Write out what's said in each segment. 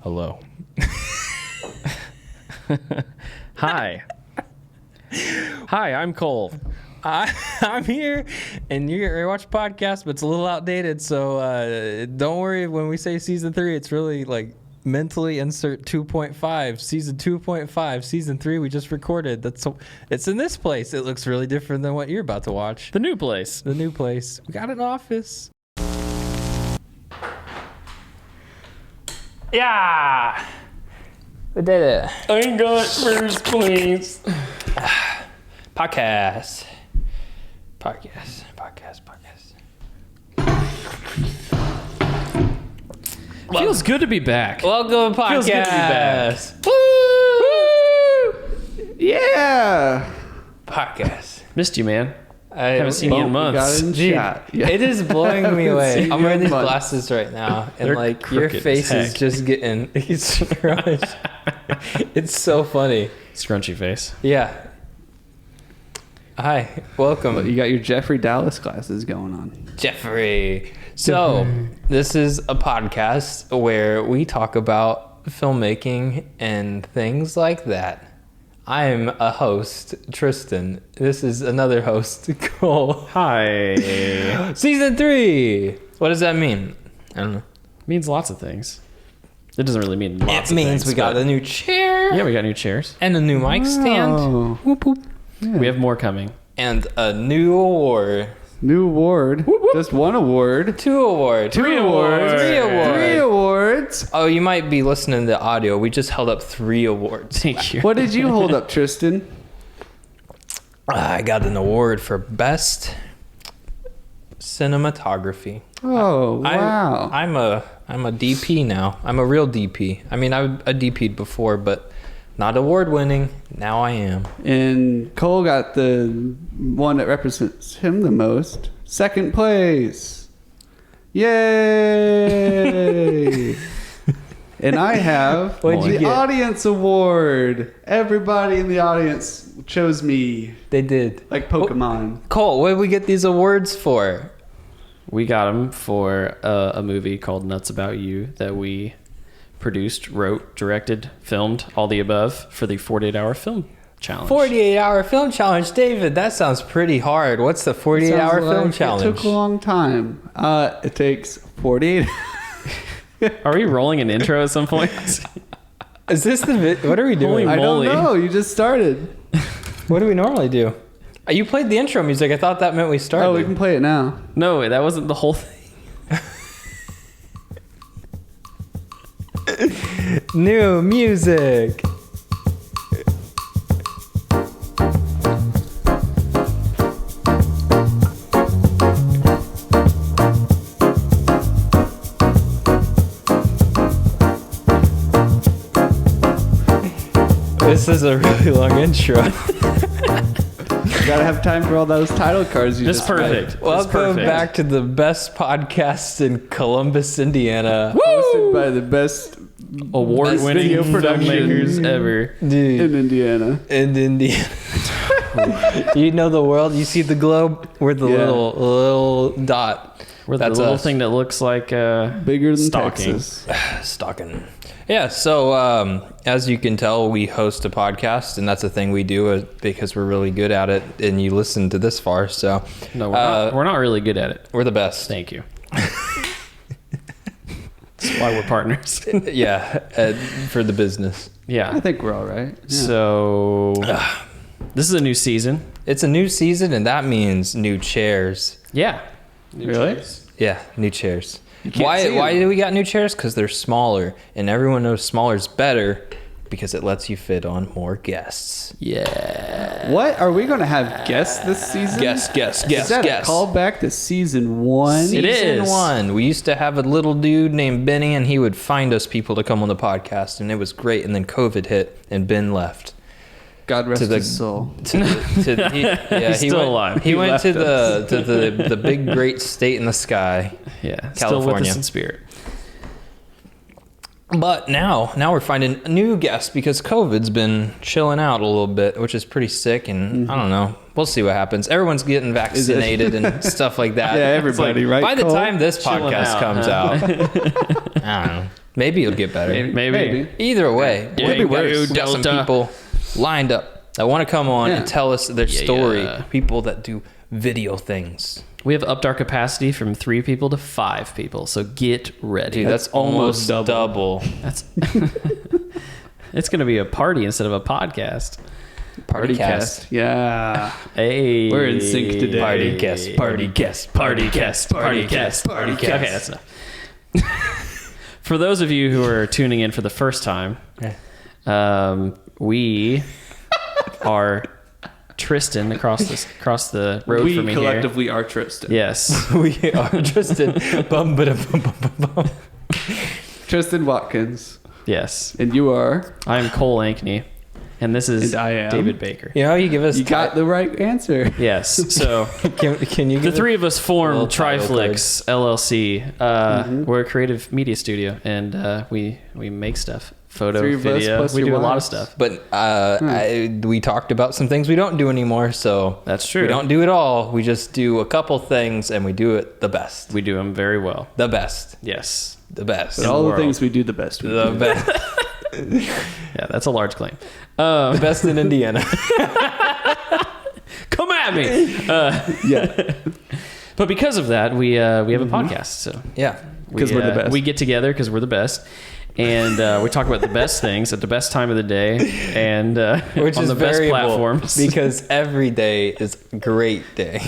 Hello. Hi. Hi, I'm Cole. I'm here, and you're watching podcast, but it's a little outdated, so don't worry when we say season 3. It's really like mentally insert 2.5, season 2.5, season 3 we just recorded. It's in this place. It looks really different than what you're about to watch. The new place. The new place. We got an office. Yeah. We did it. I got first place. Podcast. Feels good to be back. Welcome to podcast. Feels good to be back. Woo! Yeah. Podcast. Missed you, man. I Haven't seen you in months. Dude, yeah. It is blowing me Haven't away. seen I'm you wearing in these months. glasses right now, and They're like your crooked face as is heck. just getting. It's so funny. Scrunchy face. Yeah. Hi, welcome, You got your Jeffrey Dallas glasses going on. Jeffrey. So this is a podcast where we talk about filmmaking and things like that. I'm a host, Tristan. This is another host, Cole. Hi. Season 3. What does that mean? I don't know. Means lots of things. It doesn't really mean lots It of means things. we got but- a new chair. Yeah, we got new chairs. And a new mic stand. Oh, Whoop, whoop. yeah. We have more coming. And a new award. New award. Whoop, whoop. Just one award. 2 awards. Three awards. Three awards. 3 awards. Oh, you might be listening to the audio. We just held up 3 awards. Thank you. What did you hold up, Tristan? I got an award for best cinematography. Oh, wow. I'm a DP now. I'm a real DP. I mean, I DP'd before, but not award winning. Now I am. And Cole got the one that represents him the most. Second place. Yay! And I have What'd you the get? audience award. Everybody in the audience chose me. They did. Like Pokemon. Cole, what did we get these awards for? We got them for a movie called Nuts About You that we produced, wrote, directed, filmed, all the above for the 48-hour film challenge. 48-hour film challenge. David, that sounds pretty hard. What's the 48-hour Sounds film like challenge? It took a long time. It takes 48. Are we rolling an intro at some point? Is this the what are we doing? Holy I don't moly. know. You just started. What do we normally do? You played the intro music. I thought that meant we started. Oh, we can play it now. No, that wasn't the whole thing. New music. This is a really long intro. Gotta have time for all those title cards you That's just read. perfect. That's Welcome perfect. back to the best podcast in Columbus, Indiana. Hosted by the best Award-winning video filmmakers production ever. Dude, in Indiana. in Indiana. You know the world. You see the globe. We're the Yeah. little dot. We're the That's little us. thing that looks like Bigger than Stalking. Texas. Stalking. Yeah, so as you can tell, we host a podcast, and that's a thing we do because we're really good at it, and you listen to this far, so No, we're not really good at it. we're the best. Thank you. That's why we're partners. Yeah, for the business. I Yeah. think we're all right. Yeah. So this is a new season. It's a new season, and that means new chairs. Yeah. Really? Yeah, new chairs. can't Why see them. do we got new chairs? Because they're smaller, and everyone knows smaller is better because it lets you fit on more guests. Yeah. What? Are we going to have guests this season? Guess. Is that a callback to season 1? It Season is. 1. We used to have a little dude named Benny, and he would find us people to come on the podcast, and it was great. And then COVID hit, and Ben left. God rest To the- his soul. He's He's still alive. He He went left to the big great state in the sky. Yeah. Still with California. us in spirit. But now we're finding new guests because COVID's been chilling out a little bit, which is pretty sick. And I don't know. We'll see what happens. Everyone's getting vaccinated and stuff like that. Yeah, everybody, right? By the Cole? time this Chilling podcast out, comes huh? out, I don't know. Maybe it'll get better. Maybe. Either way, Yeah, we worse. got some Delta. people lined up that want to come on and tell us their story. yeah. People that do video things. We have upped our capacity from 3 people to 5 people, so get ready. Dude, that's almost double. That's it's going to be a party instead of a podcast. Partycast. Yeah. Hey, We're in sync today. Partycast. Partycast. Okay, that's enough. For those of you who are tuning in for the first time, we are Tristan across the road We from me here. collectively are Tristan. Yes. We are Tristan. Bum, bada, bum, bum, bum, bum. Tristan Watkins. Yes. And you are? I'm Cole Ankney, and this is And I am? David Baker. You know, you give us You got the right answer. Yes. So Can you the give 3 of us form little title TRIFLIX LLC. We're a creative media studio, and we make stuff, photo, 3 of us video. plus We your do a lot of wives. stuff. But we talked about some things we don't do anymore, so That's true. We don't do it all. We just do a couple things, and we do it the best. We do them very well. The best. Yes. The best. But all the world. things we do the best. We The do. best. Yeah, that's a large claim. The best in Indiana. Come at me. Yeah. But because of that, we have a podcast. So Yeah. 'Cause we're the best. We get together because we're the best. And we talk about the best things at the best time of the day and Which on is the best variable platforms. because every day is a great day.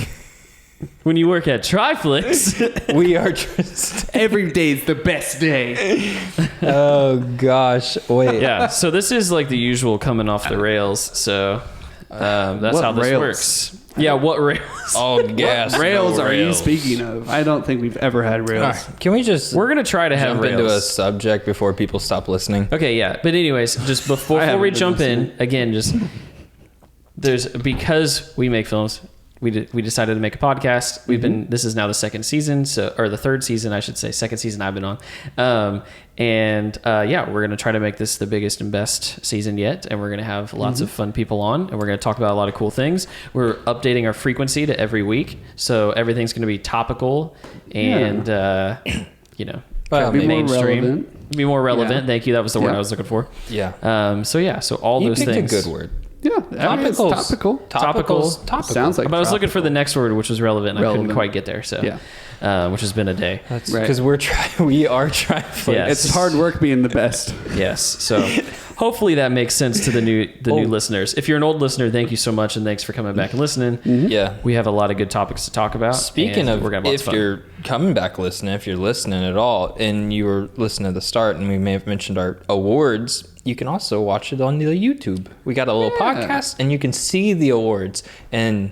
When you work at TRIFLIX, We are just. Every day's the best day. Oh gosh! Wait. yeah. So this is like the usual coming off the rails. So that's What how this rails? works. Yeah. What rails? Oh yes. Rails no are you rails. speaking of? I don't think we've ever had rails. All right, can we just We're gonna try to have jump rails. into a subject before people stop listening? Okay, yeah. But anyways, just before haven't we been jump in, listening. again, just because we make films, we decided to make a podcast. We've been this is now the 2nd season, or the 3rd season, I should say, 2nd season I've been on. Yeah, we're gonna try to make this the biggest and best season yet, and we're gonna have lots of fun people on, and we're gonna talk about a lot of cool things. We're updating our frequency to every week, so everything's gonna be topical and Well, Be more mainstream. relevant. Be more relevant. Yeah. Thank you. That was the word Yeah. I was looking for. Yeah. So all You those picked things. a good word. Yeah. I mean, it's topical. Topicals. Topical. Sounds like But I was looking for the topical. next word, which was relevant. And I couldn't Relevant. quite get there. So, Yeah. which has been a day. That's Right. because we are TRIFLIX. Yeah. It's hard work being the best. Yes. So hopefully that makes sense to the new listeners. If you're an old listener, thank you so much, and thanks for coming back and listening. Yeah. We have a lot of good topics to talk about. Speaking and of, we're gonna have lots if of fun. you're coming back listening, if you're listening at all, and you were listening at the start, and we may have mentioned our awards, you can also watch it on the YouTube. We got a little podcast, and you can see the awards, and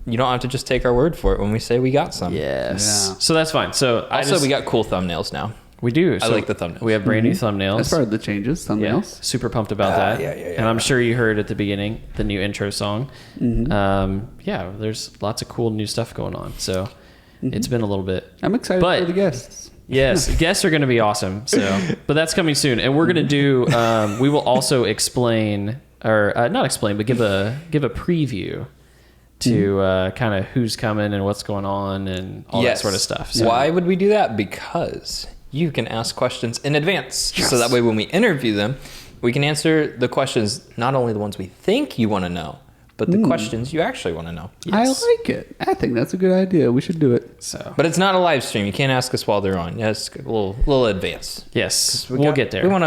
you don't have to just take our word for it when we say we got some. Yes. Yeah. So that's fine. So Also, we got cool thumbnails now. we do. I like the thumbnails. We have brand new thumbnails. That's part of the changes. Yeah, Thumbnails. super pumped about that. yeah. And I'm sure you heard at the beginning the new intro song. Yeah, there's lots of cool new stuff going on. So it's been a little bit. I'm excited But- for the guests. Yes, guests are going to be awesome. So, but that's coming soon, and we're going to do. We will also explain, or not explain, but give a preview to kind of who's coming and what's going on and all that sort of stuff. So, Why would we do that? Because you can ask questions in advance. So that way when we interview them, we can answer the questions, not only the ones we think you want to know, but the questions you actually want to know. I like it. I think that's a good idea. We should do it. So But it's not a live stream. You can't ask us while they're on. Yeah, it's a little advance. yes, we'll get there. We want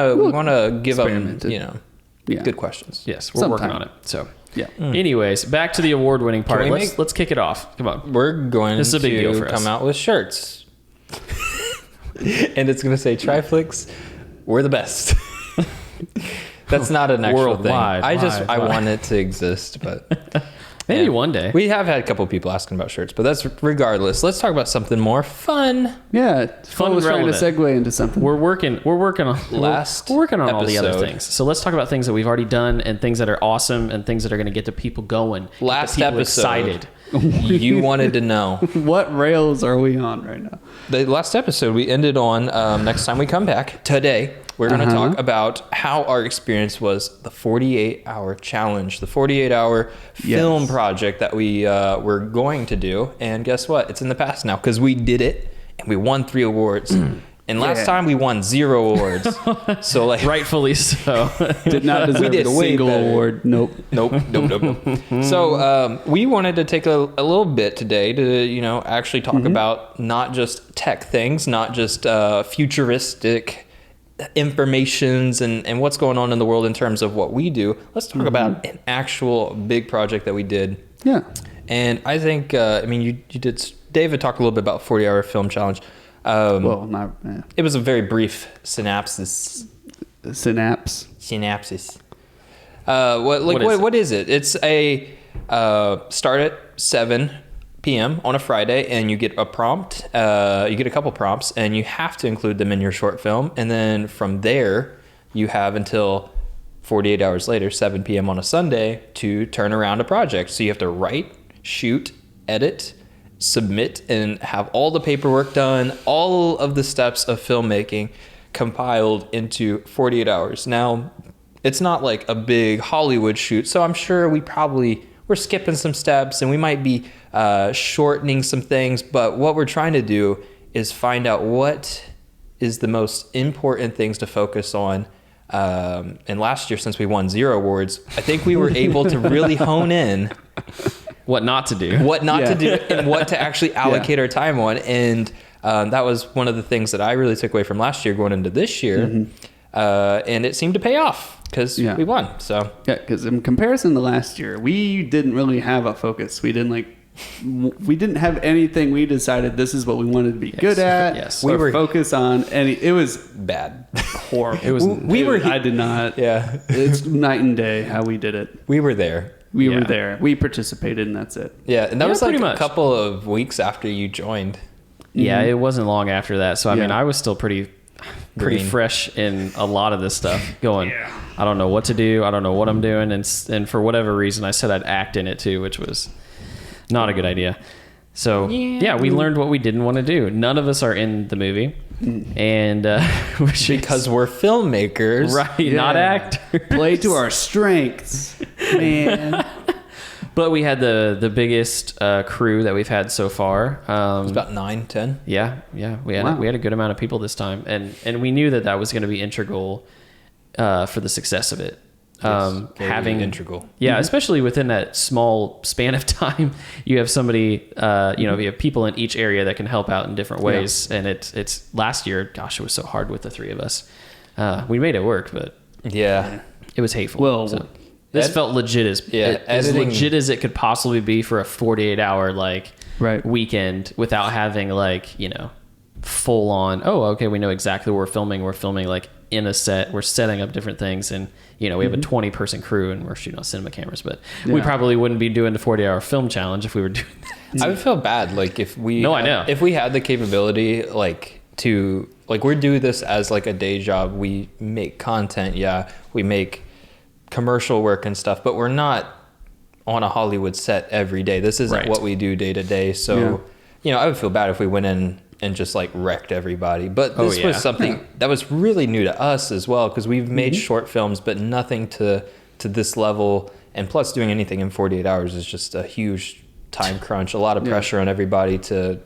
to give them, experimented. good questions. Yes, we're working Sometime. on it. So, Yeah. anyways, back to the award-winning part. we Let's kick it off. Come on. We're going This is a big to deal for us. come out with shirts. And it's going to say TRIFLIX, we're the best. That's not an actual Worldwide, thing. I wide. want it to exist, but Maybe yeah. one day. We have had a couple people asking about shirts, but that's regardless. Let's talk about something more fun. Yeah. Fun Fun was trying to relevant. segue into something. We're working on we're working on all the other episode. things. So let's talk about things that we've already done and things that are awesome and things that are going to get the people going. Get the Last people episode. excited. You wanted to know. What rails are we on right now? The last episode we ended on, next time we come back, today, we're going to talk about how our experience was the 48-hour challenge, the 48-hour film project that we were going to do. And guess what? It's in the past now because we did it and we won 3 awards. And last time we won 0 awards. So like Rightfully so. Did not deserve did a way single better. award. Nope. Nope. So we wanted to take a little bit today to, actually talk about not just tech things, not just futuristic informations and what's going on in the world in terms of what we do. Let's talk about an actual big project that we did. Yeah. And I think, you did, David talked a little bit about 40-hour film challenge. Well, not It was a very brief synopsis. synapse. What is it? It's a start at 7 p.m. on a Friday, and you get a prompt. You get a couple prompts, and you have to include them in your short film. And then from there, you have until 48 hours later, 7 p.m. on a Sunday, to turn around a project. So you have to write, shoot, edit, submit, and have all the paperwork done, all of the steps of filmmaking compiled into 48 hours. Now, it's not like a big Hollywood shoot, so I'm sure we're skipping some steps and we might be shortening some things, but what we're trying to do is find out what is the most important things to focus on. And last year, since we won 0 awards, I think we were able to really hone in What not to do. to do and what to actually allocate our time on. And that was one of the things that I really took away from last year going into this year. And it seemed to pay off because we won. So Yeah, because in comparison to last year, we didn't really have a focus. We didn't have anything. We decided this is what we wanted to be good at. Yes. We were focused on any. It was bad. horrible. It was. I did not. Yeah. It's night and day how we did it. We were there. We were there. We participated, and that's it. Yeah. And that was like pretty a much. couple of weeks after you joined. Yeah, it wasn't long after that. So I mean, Yeah. I was still pretty Green. fresh in a lot of this stuff. Going, I don't know what to do. I don't know what I'm doing, and for whatever reason, I said I'd act in it too, which was not a good idea. So yeah, we learned what we didn't want to do. None of us are in the movie, and Because we're filmmakers. right, not actors. Play to our strengths, man. But we had the biggest crew that we've had so far. It's about 9, 10. Yeah, we had Wow. we had a good amount of people this time, and we knew that was going to be integral for the success of it. Very Having integral. yeah, especially within that small span of time, you have somebody, you have people in each area that can help out in different ways. And it's last year, gosh, it was so hard with the 3 of us. We made it work, but Yeah. it was hateful. Well, So this felt legit as editing- legit as it could possibly be for a 48-hour Right. weekend without having full on. Oh, okay, we know exactly what we're filming. We're filming in a set. We're setting up different things, and we have a 20-person crew, and we're shooting on cinema cameras. But we Yeah. probably wouldn't be doing the 40-hour film challenge if we were doing that. I would feel bad if we No, I know. if we had the capability to we do this as a day job. We make content, we make commercial work and stuff, but we're not on a Hollywood set every day. This isn't Right. what we do day to day. So I would feel bad if we went in and just wrecked everybody. But this was something that was really new to us as well, because we've made short films, but nothing to this level. And plus, doing anything in 48 hours is just a huge time crunch. A lot of pressure on everybody to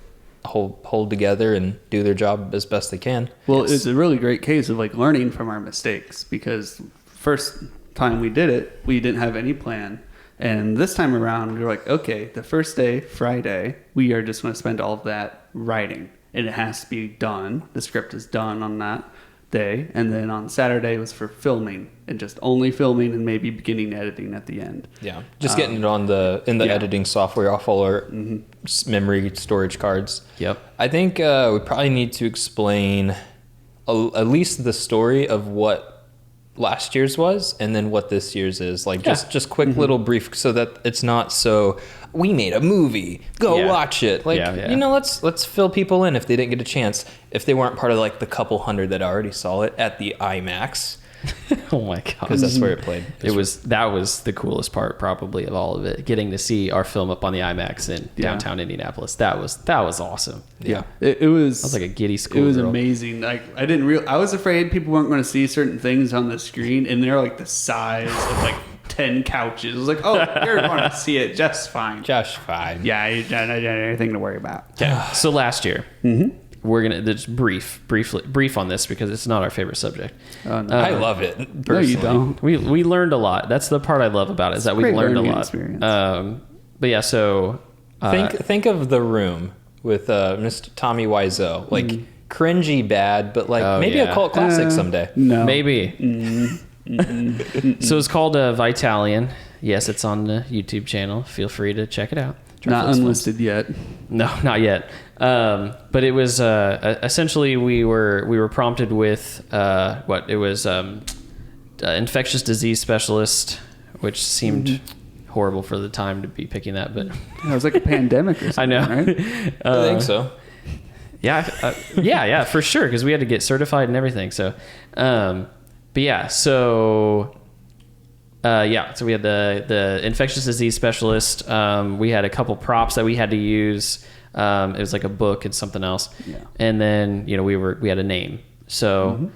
hold together and do their job as best they can. Well, it's a really great case of learning from our mistakes, because first time we did it, we didn't have any plan. And this time around, we're okay, the first day, Friday, we are just going to spend all of that writing. And it has to be done. The script is done on that day. And then on Saturday was for filming, and just only filming and maybe beginning editing at the end. Yeah, just getting it on the editing software off all our memory storage cards. Yep. I think we probably need to explain at least the story of what last year's was, and then what this year's is. Just quick little brief, so that it's not so we made a movie, go watch it. Let's fill people in if they didn't get a chance, if they weren't part of the couple hundred that already saw it at the IMAX, Oh my god! because that's where it played. That was the coolest part probably of all of it. Getting to see our film up on the IMAX in downtown Indianapolis. That was awesome. Yeah. It was. I was like a giddy school. It was girl. amazing. I was afraid people weren't going to see certain things on the screen, and they're the size of 10 couches. I was oh, you're going to see it just fine. Just fine. Yeah, you don't have anything to worry about. Okay. So last year, we're gonna just brief on this because it's not our favorite subject. Oh, no. I love it. No, Personally. you don't. We learned a lot. That's the part I love about it, is that we great learned a learning lot. experience. But yeah, so Think of The Room with Mr. Tommy Wiseau. Like cringy bad, but like maybe a cult classic someday. No. maybe. So it's called Vitalian. Yes, it's on the YouTube channel. Feel free to check it out. Not TRIFLIX unlisted yet. No, not yet. But it was essentially we were prompted with what it was infectious disease specialist, which seemed horrible for the time to be picking that, but Yeah, it was like a pandemic or something, I know. right? I think so. Yeah, for sure, because we had to get certified and everything. So, but yeah, so we had the infectious disease specialist. We had a couple props that we had to use. It was like a book and something else. Yeah. And then we had a name. So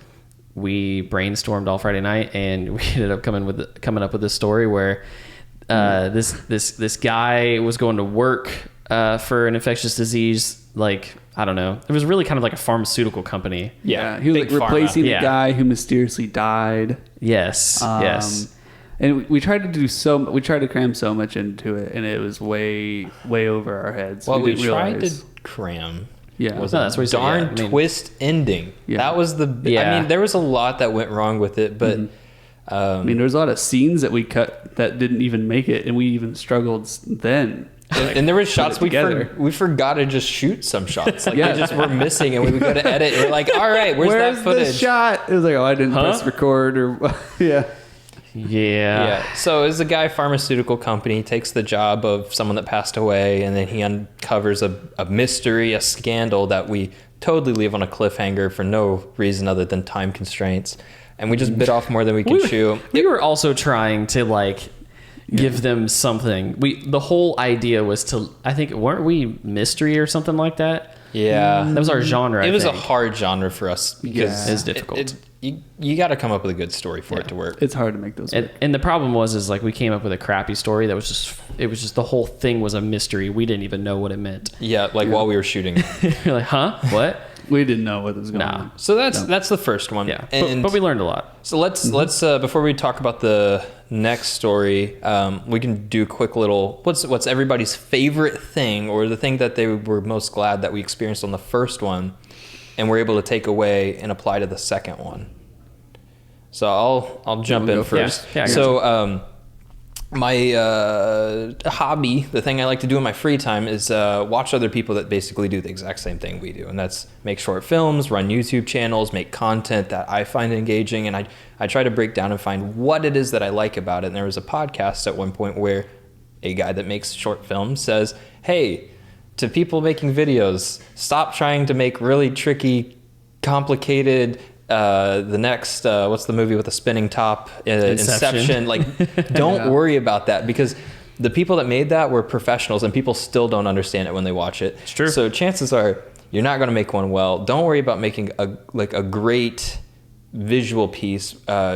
we brainstormed all Friday night, and we ended up coming up with this story where this guy was going to work for an infectious disease, like, I don't know. It was really kind of like a pharmaceutical company. Yeah, he was like big pharma. replacing the Yeah. guy who mysteriously died. Yes. Yes. And we tried to cram so much into it, and it was way over our heads. What we didn't tried realize. to cram Yeah. was No, a that's what he said, darn yeah. I mean- twist ending. Yeah. That was the... Yeah. I mean, there was a lot that went wrong with it, but... I mean, there was a lot of scenes that we cut that didn't even make it, and we even struggled then. And there were shots we together. forgot to just shoot some shots. Like Yeah. they just were missing, and we would go to edit, and we're like, all right, where's that footage? the shot? It was like, oh, I didn't press record, or yeah. Yeah. So as a guy, pharmaceutical company takes the job of someone that passed away, and then he uncovers a mystery, a scandal that we totally leave on a cliffhanger for no reason other than time constraints. And we just bit off more than we could chew. We were also trying to like give them something. The whole idea was to, I think, weren't we mystery or something like that? Yeah. That was our genre. It was I a think. hard genre for us because It's difficult. You got to come up with a good story for it to work. It's hard to make those. And the problem was like we came up with a crappy story that was just the whole thing was a mystery. We didn't even know what it meant. Yeah, like while we were shooting. You're like, huh? What? We didn't know what was going Nah. on. So that's the first one. Yeah. And But we learned a lot. so let's before we talk about the next story, we can do a quick little what's everybody's favorite thing, or the thing that they were most glad that we experienced on the first one and we're able to take away and apply to the second one. So I'll jump in go first. Yeah, I got So my hobby, the thing I like to do in my free time, is watch other people that basically do the exact same thing we do, and that's make short films, run YouTube channels, make content that I find engaging, and I try to break down and find what it is that I like about it. And there was a podcast at one point where a guy that makes short films says, hey, to people making videos, stop trying to make really tricky, complicated, the next what's the movie with the spinning top, Inception. Like don't worry about that, because the people that made that were professionals and people still don't understand it when they watch it. It's true. So chances are you're not going to make one well. Don't worry about making a great visual piece.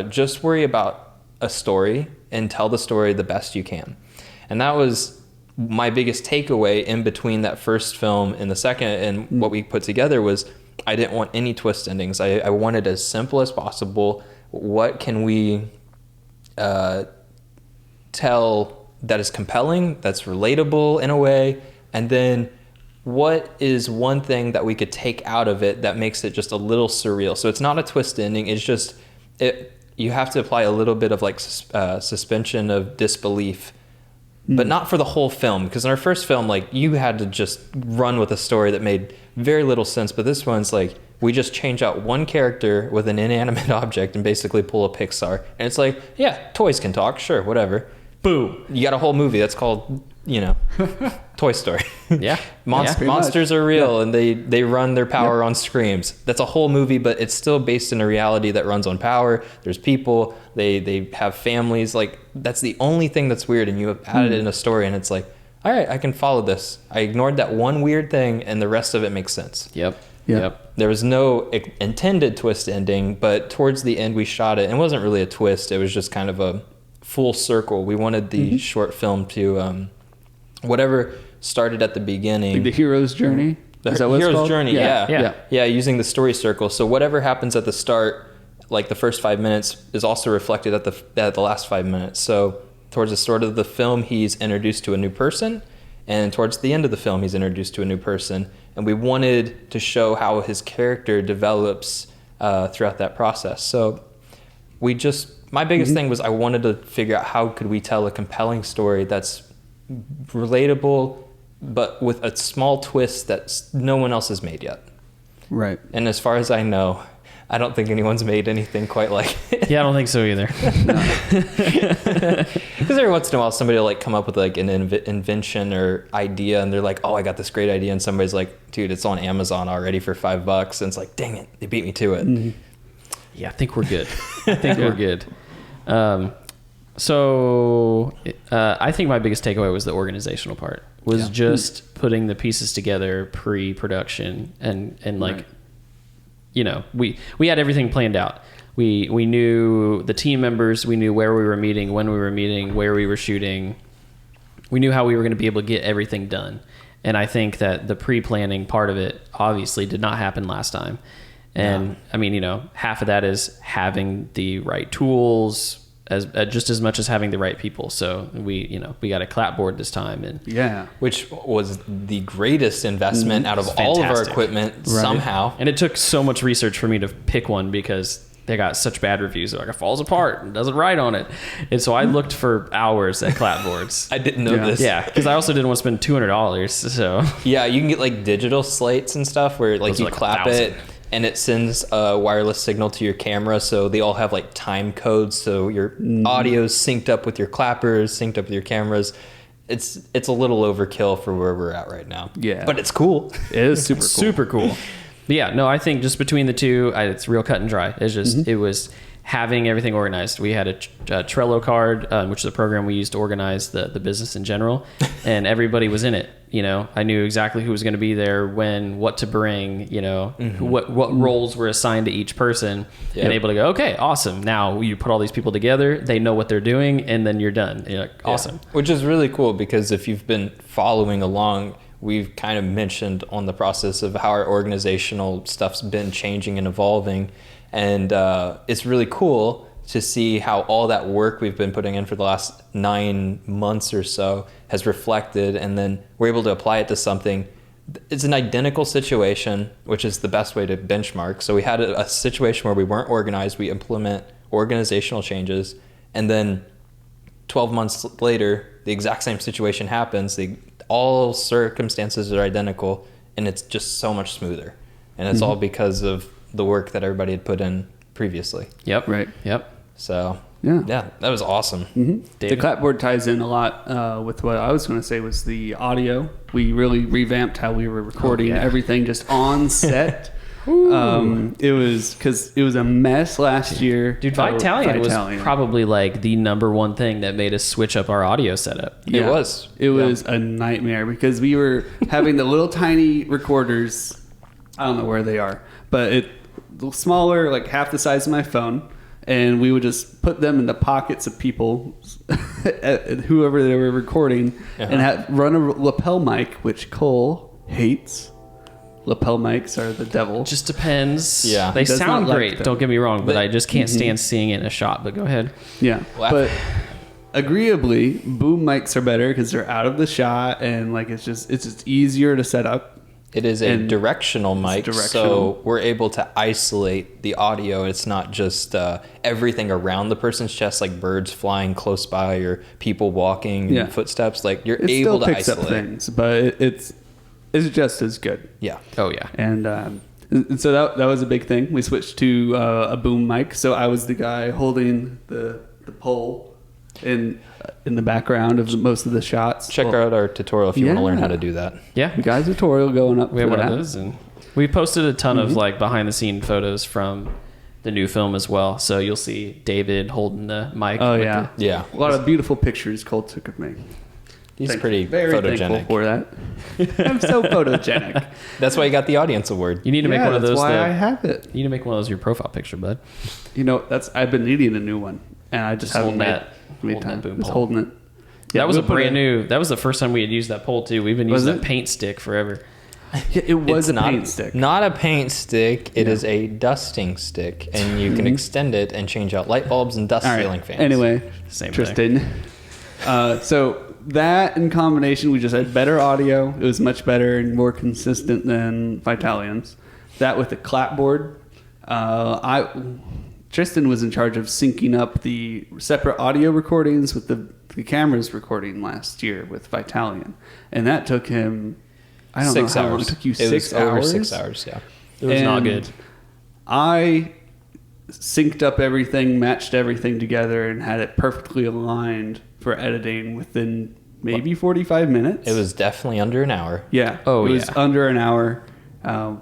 Just worry about a story and tell the story the best you can. And that was my biggest takeaway in between that first film and the second, and what we put together was I didn't want any twist endings. I wanted as simple as possible. What can we tell that is compelling, that's relatable in a way, and then what is one thing that we could take out of it that makes it just a little surreal? So it's not a twist ending. It's just you have to apply a little bit of like suspension of disbelief, but not for the whole film, because in our first film, like, you had to just run with a story that made very little sense. But this one's like, we just change out one character with an inanimate object and basically pull a Pixar, and it's like, yeah, toys can talk, sure, whatever. Boom, you got a whole movie that's called, Toy Story. Yeah. Monsters are real, and they run their power on screams. That's a whole movie, but it's still based in a reality that runs on power. There's people, they have families. Like, that's the only thing that's weird, and you have added it in a story, and it's like, all right, I can follow this. I ignored that one weird thing, and the rest of it makes sense. Yep. There was no intended twist ending, but towards the end we shot it, and it wasn't really a twist. It was just kind of a full circle. We wanted the short film to whatever started at the beginning, Like the hero's journey. Is that what it's hero's called? journey. Yeah. Yeah, using the story circle. So whatever happens at the start, like the first 5 minutes, is also reflected at the last 5 minutes. So towards the start of the film, he's introduced to a new person, and towards the end of the film, he's introduced to a new person. And we wanted to show how his character develops throughout that process. So my biggest thing was I wanted to figure out how could we tell a compelling story that's relatable, but with a small twist that no one else has made yet. Right. And as far as I know, I don't think anyone's made anything quite like it. Yeah, I don't think so either. Because every once in a while, somebody will like come up with like an invention or idea, and they're like, "Oh, I got this great idea," and somebody's like, "Dude, it's on Amazon already for $5," and it's like, "Dang it, they beat me to it." Yeah, I think we're good. I think we're good. So I think my biggest takeaway was the organizational part. Was just putting the pieces together pre-production and like. Right. You know, we had everything planned out. We knew the team members. We knew where we were meeting, when we were meeting, where we were shooting. We knew how we were going to be able to get everything done. And I think that the pre-planning part of it obviously did not happen last time. And I mean, you know, half of that is having the right tools as just as much as having the right people. So we got a clapboard this time, and which was the greatest investment out of all of our equipment somehow. And it took so much research for me to pick one because they got such bad reviews. They're like, it falls apart and doesn't write on it. And so I looked for hours at clapboards. I didn't know this. Yeah, because I also didn't want to spend $200. So yeah, you can get like digital slates and stuff where like you clap it and it sends a wireless signal to your camera, so they all have like time codes, so your audio's synced up with your clappers, synced up with your cameras. It's a little overkill for where we're at right now. Yeah, but it's cool. It is super cool. Super cool. But yeah, no, I think just between the two, it's real cut and dry. It's just it was having everything organized. We had a Trello card, which is a program we used to organize the business in general, and everybody was in it. You know, I knew exactly who was going to be there, when, what to bring, you know, what roles were assigned to each person, and able to go, okay, awesome. Now you put all these people together, they know what they're doing, and then you're done. You're like, awesome. Which is really cool, because if you've been following along, we've kind of mentioned on the process of how our organizational stuff's been changing and evolving. And it's really cool to see how all that work we've been putting in for the last 9 months or so has reflected, and then we're able to apply it to something. It's an identical situation, which is the best way to benchmark. So we had a situation where we weren't organized. We implement organizational changes, and then 12 months later, the exact same situation happens. All circumstances are identical, and it's just so much smoother. And it's all because of the work that everybody had put in previously. Yep. Right. Yep. So yeah, that was awesome. The clapboard ties in a lot with what I was going to say was the audio. We really revamped how we were recording everything just on set. It was because it was a mess last year. Dude, Vitalian was probably like the number one thing that made us switch up our audio setup. It was a nightmare because we were having the little tiny recorders. I don't know where they are, but smaller, like half the size of my phone. And we would just put them in the pockets of people, whoever they were recording, and run a lapel mic, which Cole hates. Lapel mics are the devil. Just depends. Yeah. They sound great, don't get me wrong, but I just can't stand seeing it in a shot. But go ahead. Yeah. But agreeably, boom mics are better because they're out of the shot, and like it's just easier to set up. It is a directional mic, so we're able to isolate the audio. It's not just everything around the person's chest, like birds flying close by or people walking, and footsteps. Like you're able to isolate. It still picks up things, but it's just as good. Yeah. Oh yeah. And so that was a big thing. We switched to a boom mic. So I was the guy holding the pole in the background of most of the shots. Check out our tutorial if you want to learn how to do that. Yeah, we got a tutorial going up. We have one of those, and we posted a ton of like behind the scene photos from the new film as well. So you'll see David holding the mic. Oh yeah, a lot of beautiful pictures Cole took of me. He's pretty very photogenic for that. I'm so photogenic. That's why you got the audience award. You need to make one of those. That's why I have it. You need to make one of those your profile picture, bud. You know, I've been needing a new one, and I just haven't made time. Just holding it. Yeah, that was a brand new. That was the first time we had used that pole too. We've been using that paint stick forever. Yeah, it was It's a paint stick. Not a paint stick. It is a dusting stick, and you can extend it and change out light bulbs and dust All right. sealing fans. Anyway, Same Tristan. So that in combination, we just had better audio. It was much better and more consistent than Vitalian's. That with the clapboard, Tristan was in charge of syncing up the separate audio recordings with the cameras recording last year with Vitalian, and that took him. I don't 6 know how hours. long it took you. It 6 was over hours. 6 hours. Yeah. It was not And good. I synced up everything, matched everything together, and had it perfectly aligned for editing within maybe 45 minutes. It was definitely under an hour. Yeah. Oh, it was yeah. under an hour.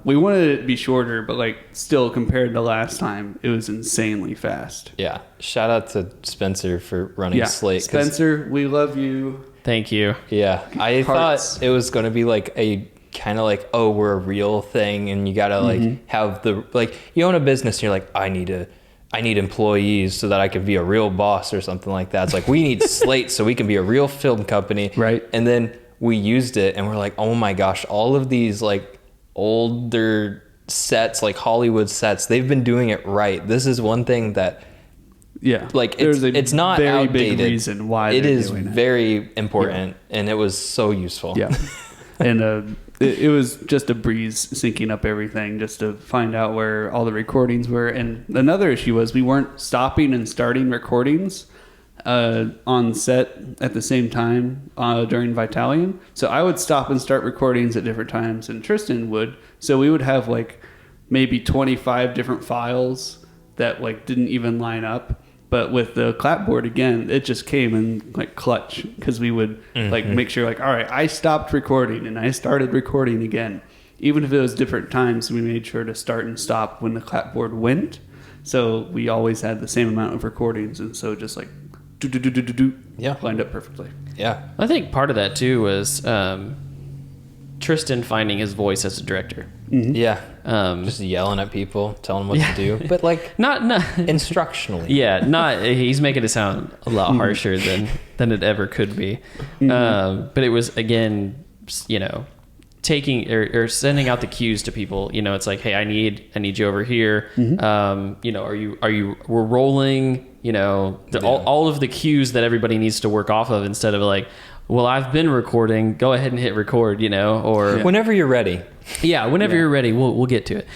We wanted it to be shorter, but like still compared to last time, it was insanely fast. Yeah. Shout out to Spencer for running Slate. 'Cause, Spencer, we love you. Thank you. Yeah. I Hearts. thought it was going to be like a kind of like, oh, we're a real thing. And you got to like have the, like, you own a business and you're like, I need employees so that I can be a real boss or something like that. It's like, we need Slate so we can be a real film company. Right. And then we used it and we're like, oh my gosh, all of these like older sets, like Hollywood sets, they've been doing it right. This is one thing that, Yeah. like, There's it's not very outdated. big reason why it they're is doing it. very important, and it was so useful. Yeah. And it was just a breeze syncing up everything just to find out where all the recordings were. And another issue was we weren't stopping and starting recordings on set at the same time during Vitalian. So I would stop and start recordings at different times, and Tristan would. So we would have like maybe 25 different files that like didn't even line up. But with the clapboard, again, it just came in like clutch because we would like make sure like, all right, I stopped recording and I started recording again. Even if it was different times, we made sure to start and stop when the clapboard went. So we always had the same amount of recordings. And so just like Yeah. lined up perfectly. Yeah. I think part of that too was Tristan finding his voice as a director. Yeah. Um, Just yelling at people, telling them what to do, but like not instructionally. yeah, not he's making it sound a lot harsher than it ever could be. But it was again, you know, taking or sending out the cues to people. You know, it's like, hey, I need you over here. You know, we're rolling. You know, all of the cues that everybody needs to work off of instead of like, well, I've been recording. Go ahead and hit record. You know, or Whenever you're ready. yeah, whenever you're ready, we'll get to it.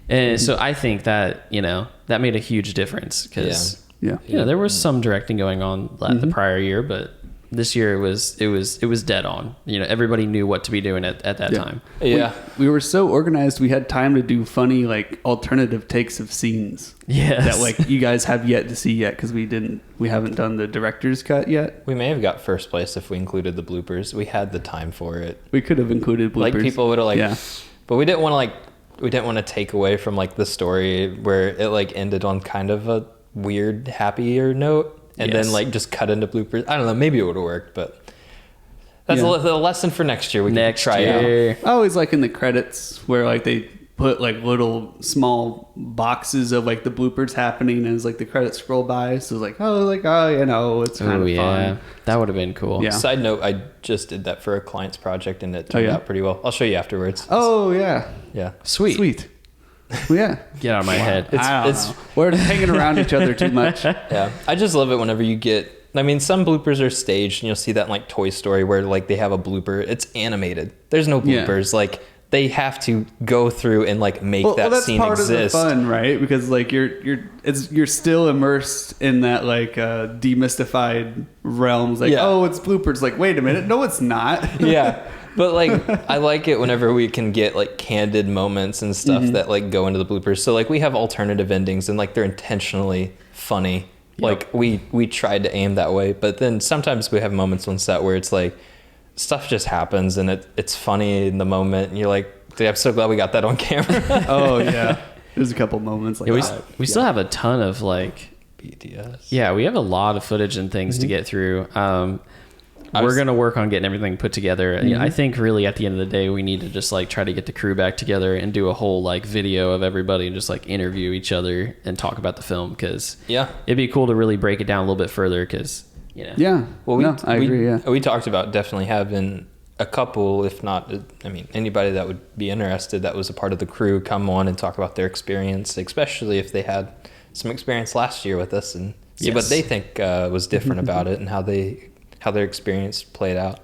And so I think that, you know, that made a huge difference because Yeah. you know, there was some directing going on the prior year, but this year it was dead on. You know, everybody knew what to be doing at that time. Yeah. We were so organized. We had time to do funny, like alternative takes of scenes. Yes. That like you guys have yet to see yet because we haven't done the director's cut yet. We may have got first place if we included the bloopers. We had the time for it. We could have included bloopers. Like people would have like, Yeah. but we didn't want to take away from like the story where it like ended on kind of a weird, happier note. And Yes. then like just cut into bloopers. I don't know. Maybe it would have worked, but that's Yeah. the lesson for next year. We Next can try out. year. I always like in the credits where like they put like little small boxes of like the bloopers happening as like the credits scroll by. So it's like, you know, it's kind Oh of yeah, fun. that would have been cool. Yeah. Side note, I just did that for a client's project and it turned yeah? out pretty well. I'll show you afterwards. Oh yeah. Yeah. Sweet. Well, yeah. Get out of my head. I don't it's- know. We're hanging around each other too much. Yeah. I just love it whenever you get, I mean, some bloopers are staged and you'll see that in like Toy Story where like they have a blooper. It's animated. There's no Yeah. bloopers. Like they have to go through and like make that that's scene part exist. of the fun, right? Because like you're still immersed in that like demystified realms. Like, Yeah. oh, it's bloopers. Like, wait a minute, no, it's not. Yeah. But like I like it whenever we can get like candid moments and stuff that like go into the bloopers. So like we have alternative endings and like they're intentionally funny. Like we tried to aim that way, but then sometimes we have moments on set where it's like stuff just happens and it's funny in the moment and you're like, dude, I'm so glad we got that on camera. Oh yeah, there's a couple moments like Yeah, that. we still have a ton of like BTS. yeah, we have a lot of footage and things to get through. We're gonna work on getting everything put together. I think really at the end of the day, we need to just like try to get the crew back together and do a whole like video of everybody and just like interview each other and talk about the film because Yeah. it'd be cool to really break it down a little bit further because you know Yeah. Well, I agree. Yeah. We talked about definitely having a couple, if not, I mean, anybody that would be interested that was a part of the crew come on and talk about their experience, especially if they had some experience last year with us, and see what they think was different about it and how their experience played out.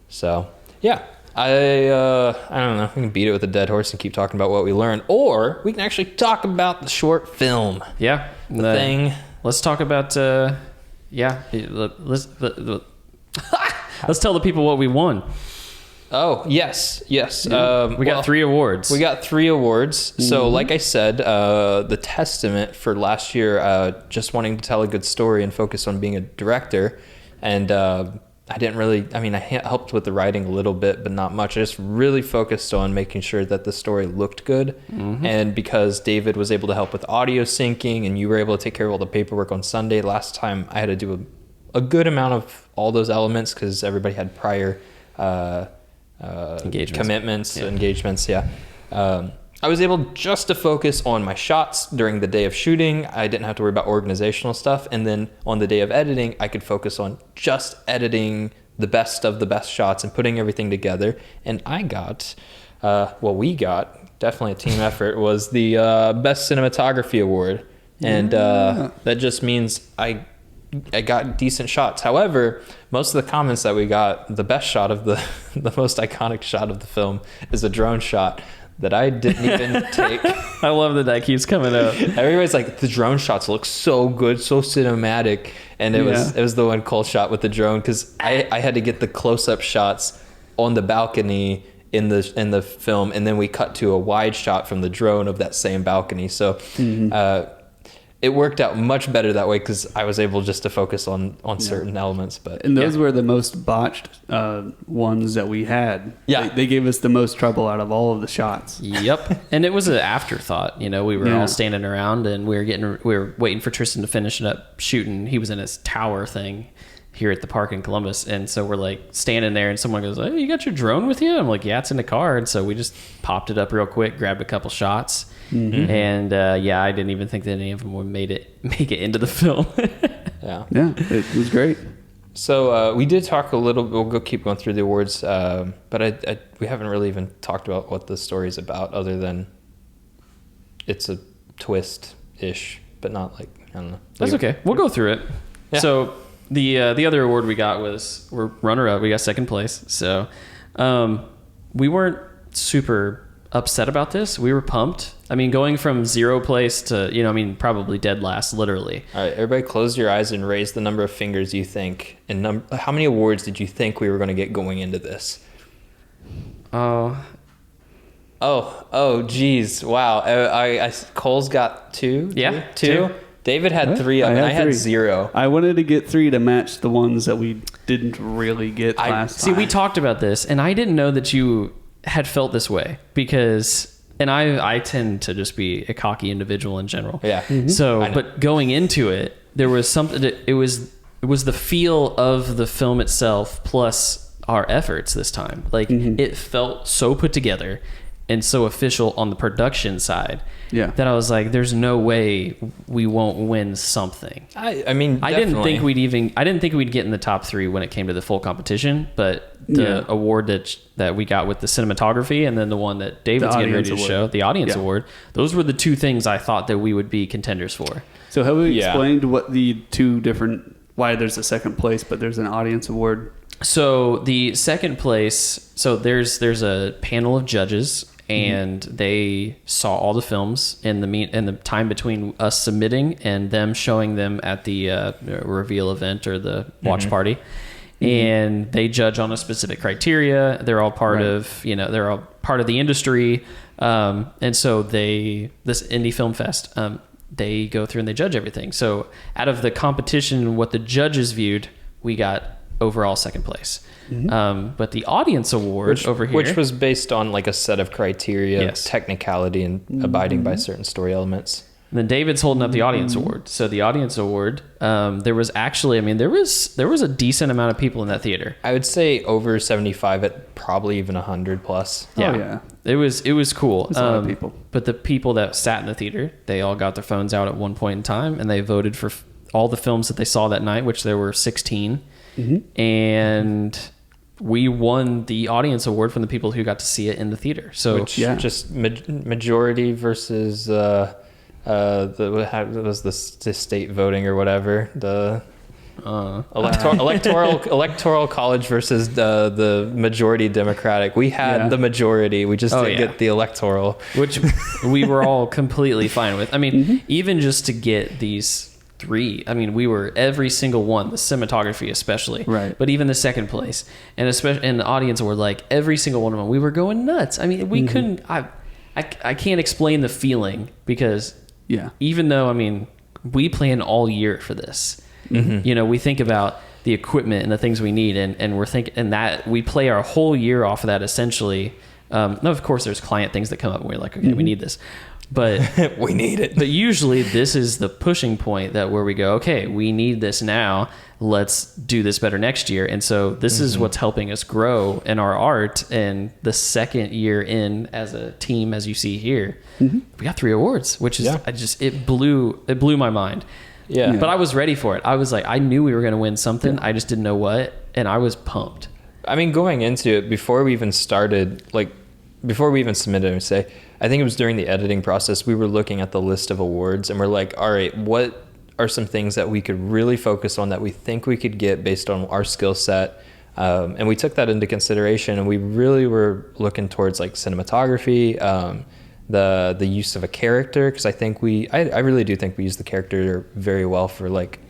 So yeah, I don't know, we can beat it with a dead horse and keep talking about what we learned, or we can actually talk about the short film. Yeah, the thing. Let's talk about let's tell the people what we won. Oh, yes. We got 3 awards. We got 3 awards. So like I said, the testament for last year, just wanting to tell a good story and focus on being a director. And I didn't really, I mean, I helped with the writing a little bit, but not much. I just really focused on making sure that the story looked good. And because David was able to help with audio syncing and you were able to take care of all the paperwork on Sunday, last time I had to do a good amount of all those elements because everybody had prior engagements. I was able just to focus on my shots during the day of shooting. I didn't have to worry about organizational stuff. And then on the day of editing, I could focus on just editing the best of the best shots and putting everything together. And I got, we got, definitely a team effort, was the Best Cinematography Award. And that just means I got decent shots. However, most of the comments that we got, the best shot of the most iconic shot of the film is a drone shot that I didn't even take. I love that keeps coming up. Everybody's like, the drone shots look so good, so cinematic. And it was the one Cole shot with the drone, because I had to get the close-up shots on the balcony in the film, and then we cut to a wide shot from the drone of that same balcony. So it worked out much better that way because I was able just to focus on certain elements. And those were the most botched ones that we had. Yeah, they gave us the most trouble out of all of the shots. Yep. And it was an afterthought. You know, we were all standing around and we were waiting for Tristan to finish up shooting. He was in his tower thing here at the park in Columbus, and so we're like standing there and someone goes, "Hey, you got your drone with you?" I'm like, "Yeah, it's in the car." And so we just popped it up real quick, grabbed a couple shots. And I didn't even think that any of them would make it into the film. Yeah, it was great. So we did talk a little. We'll keep going through the awards, but we haven't really even talked about what the story is about, other than it's a twist-ish, but not like, I don't know. That's okay. We'll go through it. Yeah. So the other award we got we're runner-up. We got second place. So we weren't super upset about this. We were pumped. I mean, going from 0 place to, probably dead last, literally. All right, everybody close your eyes and raise the number of fingers you think. And how many awards did you think we were going to get going into this? Geez. Wow. Cole's got 2? Yeah. 2? David had 3. I had 0. I wanted to get 3 to match the ones that we didn't really get last time. See, we talked about this, and I didn't know that you had felt this way because, and I tend to just be a cocky individual in general. Yeah. So, but going into it, there was something that it was the feel of the film itself plus our efforts this time. Like it felt so put together and so official on the production side. Yeah. That I was like, there's no way we won't win something. I mean, I didn't think we'd get in the top 3 when it came to the full competition, but the award that we got with the cinematography and then the one that David's getting ready to show, the audience award, those were the 2 things I thought that we would be contenders for. So have we explained what the 2 different, why there's a second place, but there's an audience award? So the second place, there's a panel of judges, and they saw all the films in the time between us submitting and them showing them at the reveal event or the watch party. And they judge on a specific criteria. They're all part of, they're all part of the industry. And so this Indie Film Fest, they go through and they judge everything. So out of the competition, what the judges viewed, we got overall second place. But the audience award over here, which was based on like a set of criteria, technicality, and abiding by certain story elements. And then David's holding up the audience award. So the audience award, there was actually, there was a decent amount of people in that theater. I would say over 75, at probably even 100 plus. Yeah. It was cool. There's a lot of people. But the people that sat in the theater, they all got their phones out at one point in time, and they voted for all the films that they saw that night, which there were 16. And we won the audience award from the people who got to see it in the theater. So just majority versus the was the state voting or whatever, the electoral college versus the majority Democratic. We had the majority. We just didn't get the electoral, which we were all completely fine with. I mean, even just to get these 3, I mean, we were every single one, the cinematography especially, right? But even the second place, and especially, and the audience were like every single one of them. We were going nuts. I mean, we couldn't. I can't explain the feeling, because even though, I mean, we plan all year for this. You know, we think about the equipment and the things we need, and we're thinking, and that we play our whole year off of that essentially. No, of course, there's client things that come up, and we're like, okay, we need this. But we need it. But usually this is the pushing point that where we go, okay, we need this now. Let's do this better next year. And so this is what's helping us grow in our art. And the second year in as a team, as you see here, we got 3 awards, which is it blew my mind. Yeah. But I was ready for it. I was like, I knew we were going to win something. I just didn't know what. And I was pumped. I mean, going into it, before we even started, like before we even submitted, I think it was during the editing process, we were looking at the list of awards and we're like, all right, what are some things that we could really focus on that we think we could get based on our skill set? And we took that into consideration, and we really were looking towards like cinematography, the use of a character, because I think I really do think we use the character very well for like,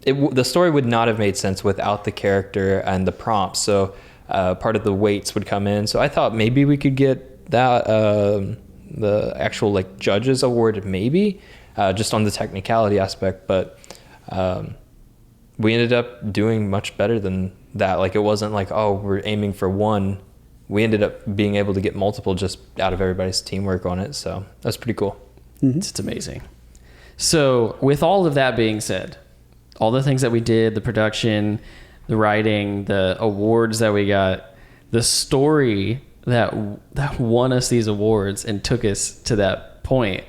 the story would not have made sense without the character and the prompts. So part of the weights would come in. So I thought maybe we could get that the actual like judges award, maybe just on the technicality aspect, but we ended up doing much better than that. Like, it wasn't like, oh, we're aiming for 1. We ended up being able to get multiple just out of everybody's teamwork on it. So that's pretty cool. It's amazing. So with all of that being said, all the things that we did, the production, the writing, the awards that we got, the story that won us these awards and took us to that point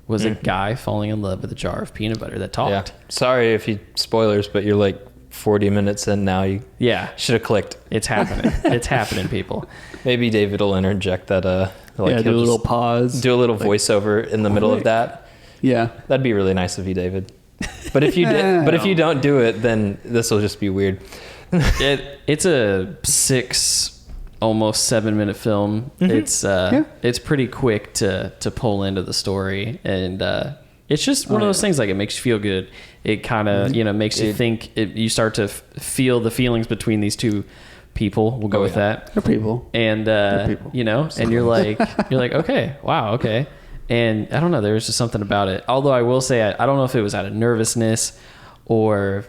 was a guy falling in love with a jar of peanut butter that talked. Yeah. Sorry if you spoilers, but you're like 40 minutes in now. You should have clicked. It's happening. It's happening, people. Maybe David will interject that. Like do a little pause, do a little voiceover in the middle of that. Yeah, that'd be really nice of you, David. But if you if you don't do it, then this will just be weird. It's a 6, almost 7-minute film. It's pretty quick to pull into the story, and it's just one of those things, like, it makes you feel good. It kind of makes you think. You start to feel the feelings between these 2 people. We'll go with that. They're people. And and you're like okay, wow, okay. And I don't know, there was just something about it. Although I will say, I don't know if it was out of nervousness or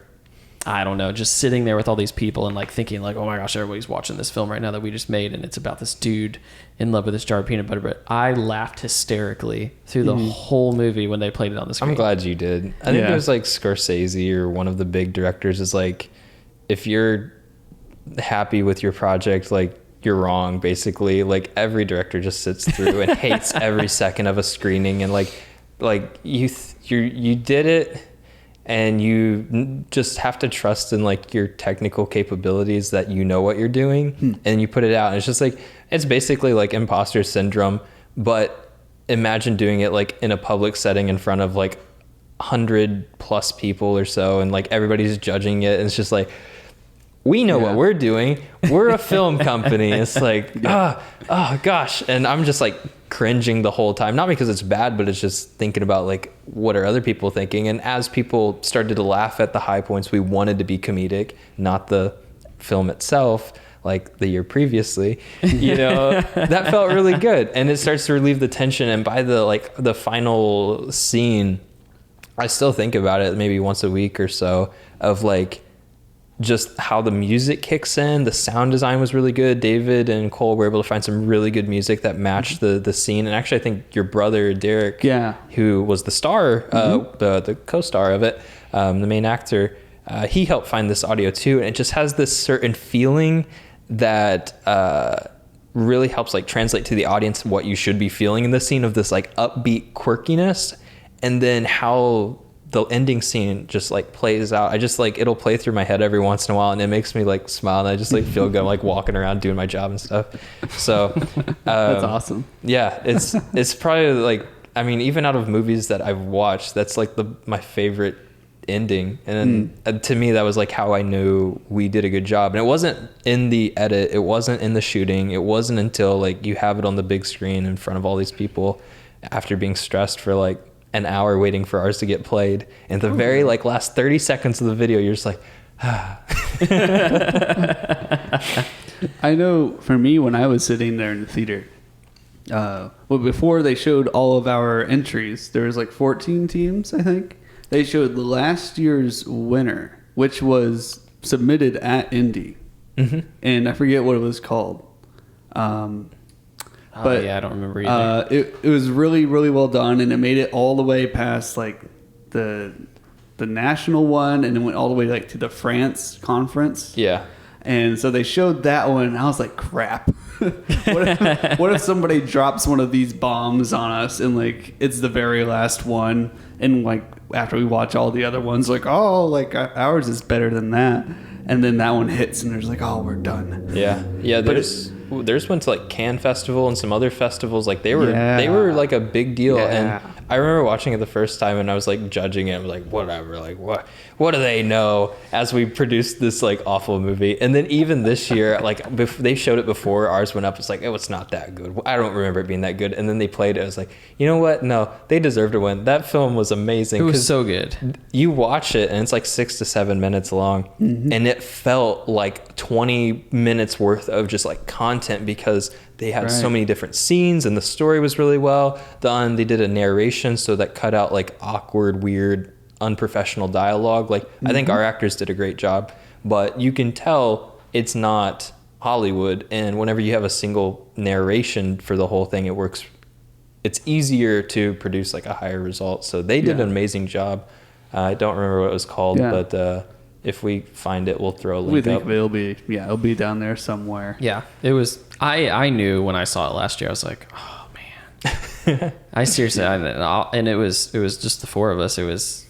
I don't know, just sitting there with all these people and like thinking like, oh my gosh, everybody's watching this film right now that we just made, and it's about this dude in love with this jar of peanut butter. But I laughed hysterically through the whole movie when they played it on the screen. I'm glad you did. I think it was like Scorsese or one of the big directors is like, if you're happy with your project, like, you're wrong, basically. Like, every director just sits through and hates every second of a screening, and like you did it, and you just have to trust in like your technical capabilities that you know what you're doing, and you put it out, and it's just like, it's basically like imposter syndrome, but imagine doing it like in a public setting in front of like 100+ people or so, and like everybody's judging it, and it's just like, we know what we're doing. We're a film company. It's like, oh gosh. And I'm just like cringing the whole time. Not because it's bad, but it's just thinking about like, what are other people thinking? And as people started to laugh at the high points, we wanted to be comedic, not the film itself, like the year previously, that felt really good. And it starts to relieve the tension. And by the final scene, I still think about it maybe once a week or so, of like, just how the music kicks in. The sound design was really good. David and Cole were able to find some really good music that matched the scene. And actually, I think your brother Derek, who was the star, the co-star of it, the main actor, he helped find this audio too. And it just has this certain feeling that really helps like translate to the audience what you should be feeling in the scene, of this like upbeat quirkiness, and then how the ending scene just like plays out. I just like, it'll play through my head every once in a while, and it makes me like smile, and I just like feel good, like walking around doing my job and stuff. So That's awesome. Yeah, it's probably like, I mean, even out of movies that I've watched, that's like my favorite ending. And then to me, that was like how I knew we did a good job. And it wasn't in the edit, it wasn't in the shooting, it wasn't until like you have it on the big screen in front of all these people after being stressed for like an hour waiting for ours to get played, and the very like last 30 seconds of the video, you're just like, ah. I know for me, when I was sitting there in the theater, well, before they showed all of our entries, there was like 14 teams, I think. They showed the last year's winner, which was submitted at Indy. And I forget what it was called. But yeah, I don't remember either. It was really, really well done, and it made it all the way past like the national one, and it went all the way like to the France conference. Yeah. And so they showed that one, and I was like, crap. What if somebody drops one of these bombs on us, and like it's the very last one, and like after we watch all the other ones, like, oh, like ours is better than that, and then that one hits, and there's like, oh, we're done. Yeah. There's went to like Cannes Festival and some other festivals. Like they were like a big deal. Yeah. And I remember watching it the first time, and I was like judging it. I was like, whatever, like what do they know, as we produced this like awful movie. And then even this year, like they showed it before ours went up. It's like, oh, it's not that good. I don't remember it being that good. And then they played it. I was like, you know what? No, they deserve to win. That film was amazing. It was so good. You watch it, and it's like 6 to 7 minutes long, and it felt like 20 minutes worth of just like content, because they had so many different scenes, and the story was really well done. They did a narration, so that cut out like awkward, weird, unprofessional dialogue. Like I think our actors did a great job, but you can tell it's not Hollywood. And whenever you have a single narration for the whole thing, it works. It's easier to produce like a higher result. So they did an amazing job. I don't remember what it was called, but if we find it, we'll throw a link We think up. it'll be down there somewhere. Yeah, it was. I knew when I saw it last year, I was like, oh man. I seriously, and it was just the four of us. It was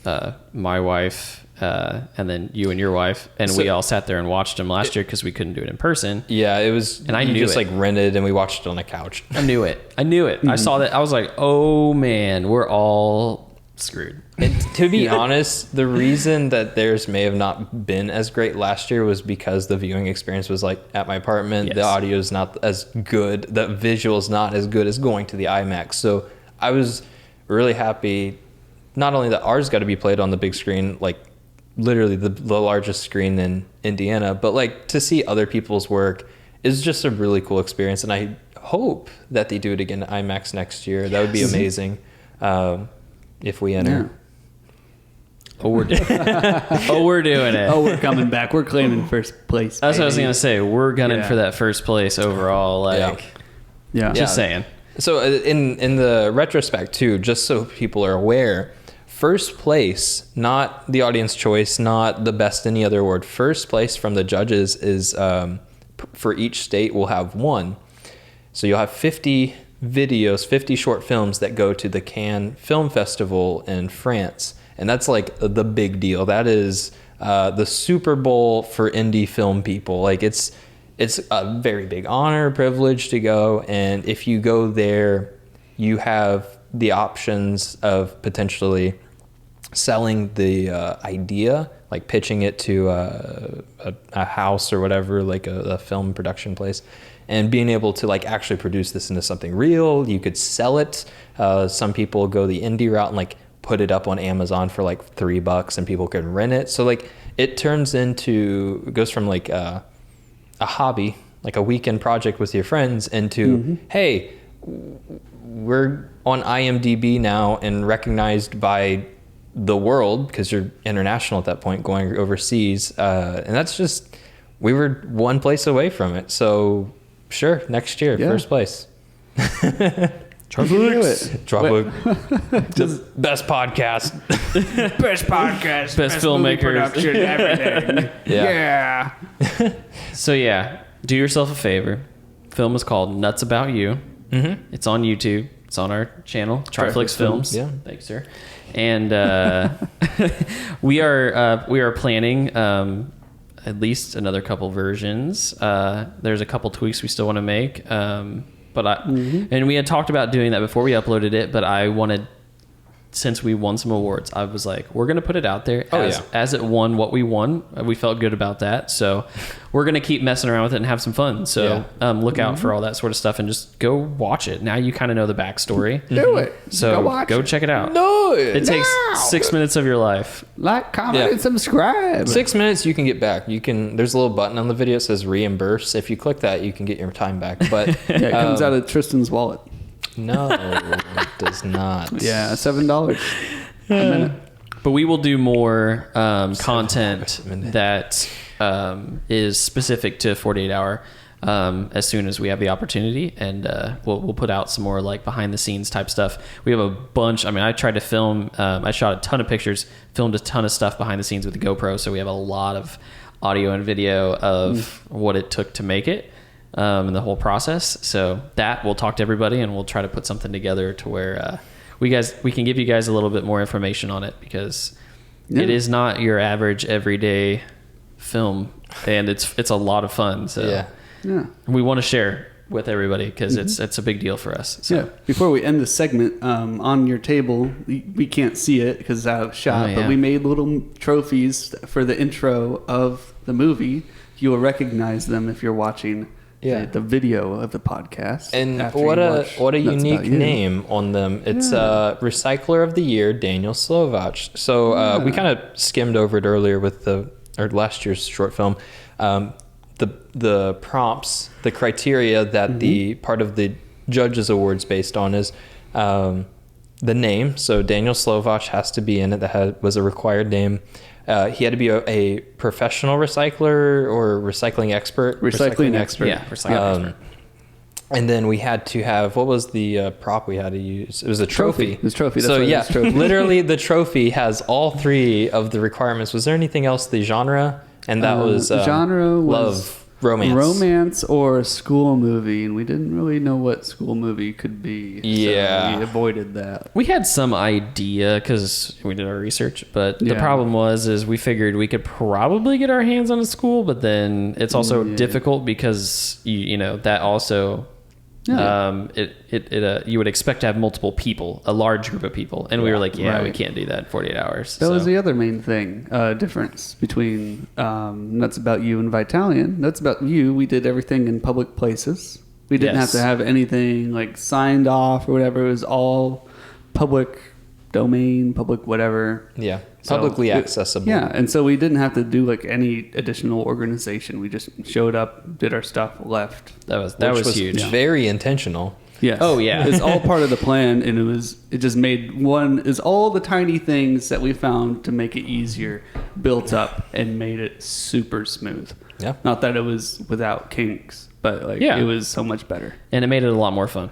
my wife, and then you and your wife, and we all sat there and watched them last year because we couldn't do it in person. Yeah, it was. And I knew just it. like rented, and we watched it on a couch. I knew it. I saw that. I was like, oh man, we're all screwed. And to be honest, the reason that theirs may have not been as great last year was because the viewing experience was like at my apartment. Yes. The audio is not as good. The visual is not as good as going to the IMAX. So I was really happy, not only that ours got to be played on the big screen, like literally the largest screen in Indiana, but like to see other people's work is just a really cool experience. And I hope that they do it again at IMAX next year. That would be amazing. If we enter. Yeah. Oh, we're doing it. Oh, we're coming back. We're claiming first place. That's what I was baby. gonna say. We're gunning for that first place overall. Like, Yeah. just saying. So in the retrospect too, just so people are aware, first place, not the audience choice, not the best any other award. First place from the judges is for each state will have one. So you'll have 50 videos, 50 short films that go to the Cannes Film Festival in France. And that's like the big deal. That is the Super Bowl for indie film people. Like it's a very big honor, privilege to go. And if you go there, you have the options of potentially selling the idea, like pitching it to a house or whatever, like a film production place, and being able to like actually produce this into something real. You could sell it. Some people go the indie route and like put it up on Amazon for like $3 and people can rent it. So like it goes from like a hobby, like a weekend project with your friends, into, hey, we're on IMDb now and recognized by the world, because you're international at that point, going overseas. And that's just, we were one place away from it. So sure, next year, first place. TRIFLIX. The best podcast. Best podcast. Best filmmakers. Production, everything. Yeah. So yeah, do yourself a favor. Film is called Nuts About You. It's on YouTube. It's on our channel, TRIFLIX Films. Yeah. Thanks, sir. And we are planning at least another couple versions. There's a couple tweaks we still want to make. And we had talked about doing that before we uploaded it, but I wanted, since we won some awards, I was like, we're going to put it out there as it won what we won. We felt good about that. So we're going to keep messing around with it and have some fun. So look out for all that sort of stuff and just go watch it. Now you kind of know the backstory. Do it. So go check it out. No, It takes 6 minutes of your life. Like, comment, and subscribe. 6 minutes you can get back. There's a little button on the video that says reimburse. If you click that, you can get your time back. But it comes out of Tristan's wallet. no, it does not. Yeah, $7 a minute. But we will do more content that is specific to 48 Hour as soon as we have the opportunity, and we'll put out some more like behind the scenes type stuff. We have a bunch. I mean, I tried to film. I shot a ton of pictures, filmed a ton of stuff behind the scenes with the GoPro, so we have a lot of audio and video of what it took to make it. And the whole process. So that we'll talk to everybody and we'll try to put something together to where we can give you guys a little bit more information on it, because it is not your average everyday film, and it's a lot of fun. So we want to share with everybody because it's a big deal for us. So. Yeah. Before we end the segment, on your table, we can't see it because it's out of shot, but we made little trophies for the intro of the movie. You will recognize them if you're watching the video of the podcast. And what a unique name on them. It's Recycler of the Year, Daniel Slovach. So we kind of skimmed over it earlier with last year's short film. The prompts, the criteria that the part of the judges awards based on is the name. So Daniel Slovach has to be in it. That was a required name. He had to be a professional recycler or recycling expert. Recycling expert. Yeah, recycling expert. And then we had to have, what was the prop we had to use? It was a trophy. It was trophy. That's so trophy. Literally the trophy has all three of the requirements. Was there anything else? The genre? And that was genre was love. Romance or a school movie, and we didn't really know what school movie could be. So we avoided that. We had some idea because we did our research, but the problem is we figured we could probably get our hands on a school, but then it's also difficult because you know that also you would expect to have multiple people, a large group of people, and we were like, we can't do that in 48 hours. That was the other main thing, difference between Nuts About You and Vitalian. Nuts About You, we did everything in public places. We didn't have to have anything like signed off or whatever. It was all public domain, public whatever. Yeah. Publicly accessible. Yeah, and so we didn't have to do like any additional organization. We just showed up, did our stuff, left. That was huge. Very intentional. Yes. Oh yeah. It's all part of the plan, and it just made all the tiny things that we found to make it easier built up and made it super smooth. Yeah. Not that it was without kinks, but it was so much better. And it made it a lot more fun.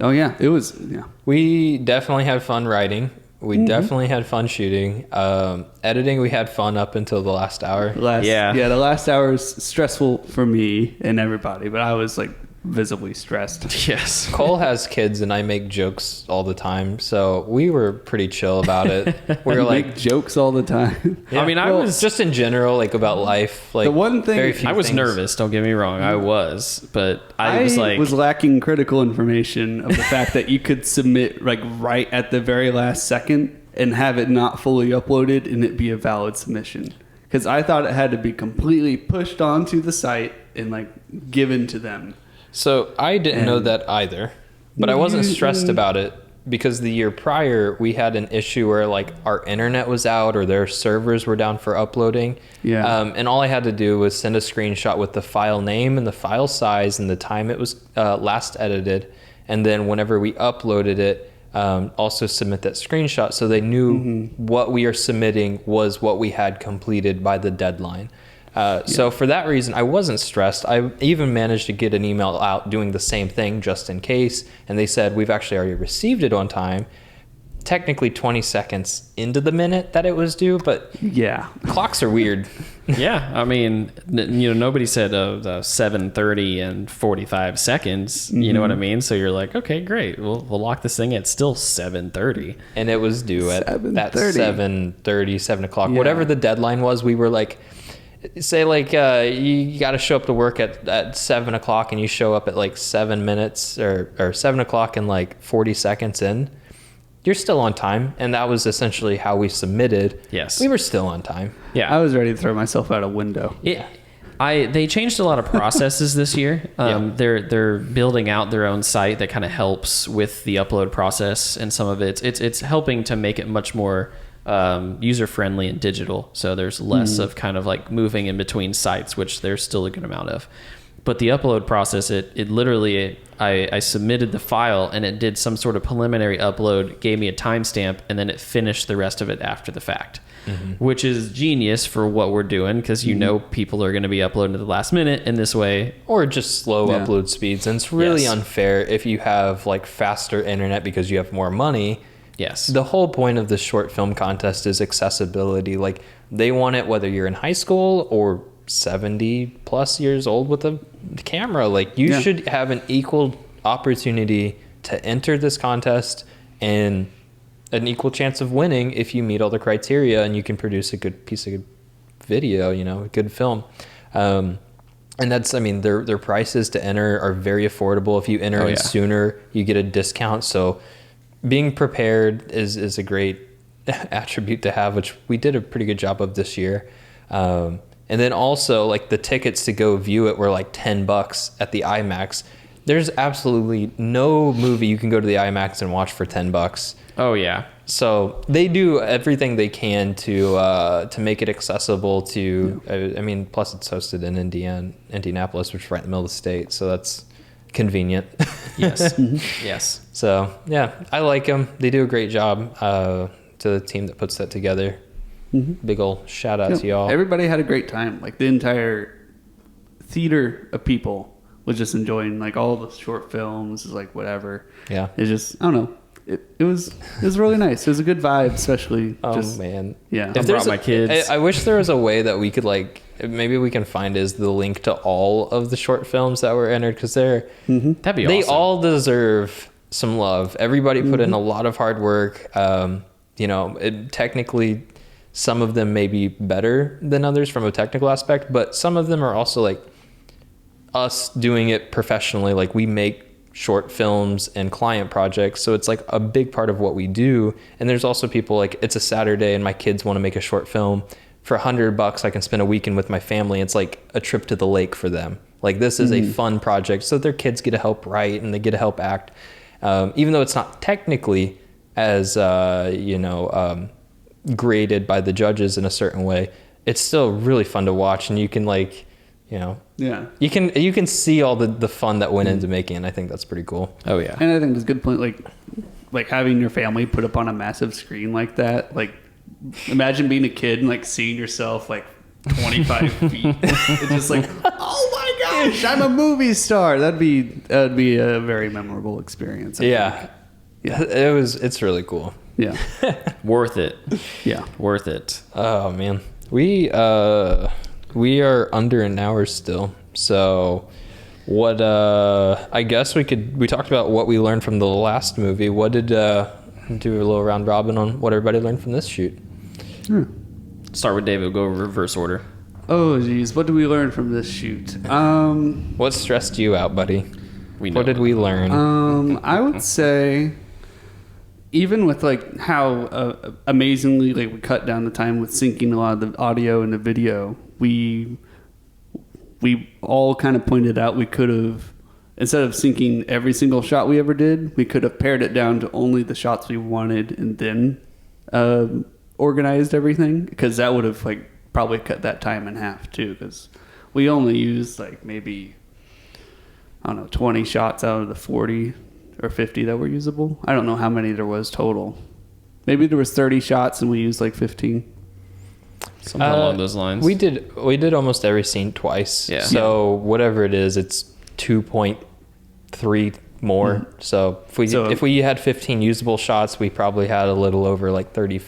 Oh yeah, it was. Yeah. We definitely had fun writing. We definitely had fun shooting. Editing, we had fun up until the last hour. The last hour is stressful for me and everybody, but I was like visibly stressed. Yes. Cole has kids and I make jokes all the time, so we were pretty chill about it. We were like make jokes all the time. Yeah. I mean, I was just in general, like about life. Like the one thing I was nervous. Don't get me wrong, I was, but I was lacking critical information of the fact that you could submit like right at the very last second and have it not fully uploaded and it be a valid submission. Because I thought it had to be completely pushed onto the site and like given to them. So I didn't know that either, but I wasn't stressed about it because the year prior we had an issue where like our internet was out or their servers were down for uploading. Yeah. And all I had to do was send a screenshot with the file name and the file size and the time it was last edited. And then whenever we uploaded it, also submit that screenshot so they knew what we are submitting was what we had completed by the deadline. So for that reason, I wasn't stressed. I even managed to get an email out doing the same thing just in case. And they said, we've actually already received it on time. technically 20 seconds into the minute that it was due, but Yeah. clocks are weird. Yeah, I mean, nobody said 7:30 and 45 seconds. You know what I mean? So you're like, okay, great. We'll lock this thing at still 7:30. And it was due at that 7:30. 7:30, 7 o'clock. Yeah. Whatever the deadline was, we were like, say like you got to show up to work at 7 o'clock and you show up at like 7 minutes or 7 o'clock and like 40 seconds in. You're still on time, and that was essentially how we submitted. Yes. We were still on time. Yeah. I was ready to throw myself out a window. They changed a lot of processes this year. Yeah. They're building out their own site that kind of helps with the upload process, and some of it's helping to make it much more user friendly and digital. So there's less of kind of like moving in between sites, which there's still a good amount of. But the upload process, it literally, I submitted the file and it did some sort of preliminary upload, gave me a timestamp, and then it finished the rest of it after the fact, which is genius for what we're doing, because people are going to be uploading at the last minute in this way. Or just slow Yeah. upload speeds. And it's really Yes. unfair if you have like faster internet because you have more money. Yes. The whole point of the short film contest is accessibility. Like, they want it whether you're in high school or 70 plus years old with a camera. Like, you should have an equal opportunity to enter this contest and an equal chance of winning if you meet all the criteria and you can produce a good piece of video, a good film. And that's, I mean, their prices to enter are very affordable. If you enter in sooner, you get a discount. So being prepared is a great attribute to have, which we did a pretty good job of this year. And then also, like, the tickets to go view it were like $10 at the IMAX. There's absolutely no movie you can go to the IMAX and watch for $10. Oh yeah. So they do everything they can to make it accessible to. I mean, plus it's hosted in Indianapolis, which is right in the middle of the state, so that's convenient. Yes. Yes. So yeah, I like them. They do a great job. To the team that puts that together. Big ol' shout out to y'all. Everybody had a great time. Like, the entire theater of people was just enjoying like all the short films, like whatever. Yeah. It's just, I don't know. It was really nice. It was a good vibe, especially. Oh just, man. Yeah. I brought my kids. I wish there was a way that we could, like, maybe we can find is the link to all of the short films that were entered, because That'd be they awesome. all deserve some love. Everybody put in a lot of hard work. Technically, some of them may be better than others from a technical aspect, but some of them are also like us doing it professionally. Like, we make short films and client projects, so it's like a big part of what we do. And there's also people like, it's a Saturday and my kids want to make a short film. For $100 I can spend a weekend with my family. It's like a trip to the lake for them. Like, this is a fun project, so their kids get to help write and they get to help act, even though it's not technically as graded by the judges in a certain way. It's still really fun to watch, and you can you can see all the fun that went into making it. I think that's pretty cool. Oh yeah. And I think it's a good point. Like having your family put up on a massive screen like that. Like, imagine being a kid and like seeing yourself like 25 feet. It's just like, oh my gosh, I'm a movie star. That'd be a very memorable experience. I think. It's really cool. Yeah. Worth it. Yeah. Worth it. Oh man, we are under an hour still. So what I guess we talked about what we learned from the last movie. What did do a little round robin on what everybody learned from this shoot? Start with David. Go reverse order. Oh geez, what did we learn from this shoot? What stressed you out, buddy? What did we learn? I would say, even with like how amazingly like we cut down the time with syncing a lot of the audio and the video, we all kind of pointed out we could have, instead of syncing every single shot we ever did, we could have pared it down to only the shots we wanted and then organized everything, because that would have like probably cut that time in half too, because we only used like maybe, I don't know, 20 shots out of the 40 or 50 that were usable. I don't know how many there was total. Maybe there was 30 shots and we used like 15. Something along those lines. We did almost every scene twice. Yeah. So whatever it is, it's 2.3 more. So if we had 15 usable shots, we probably had a little over like 30,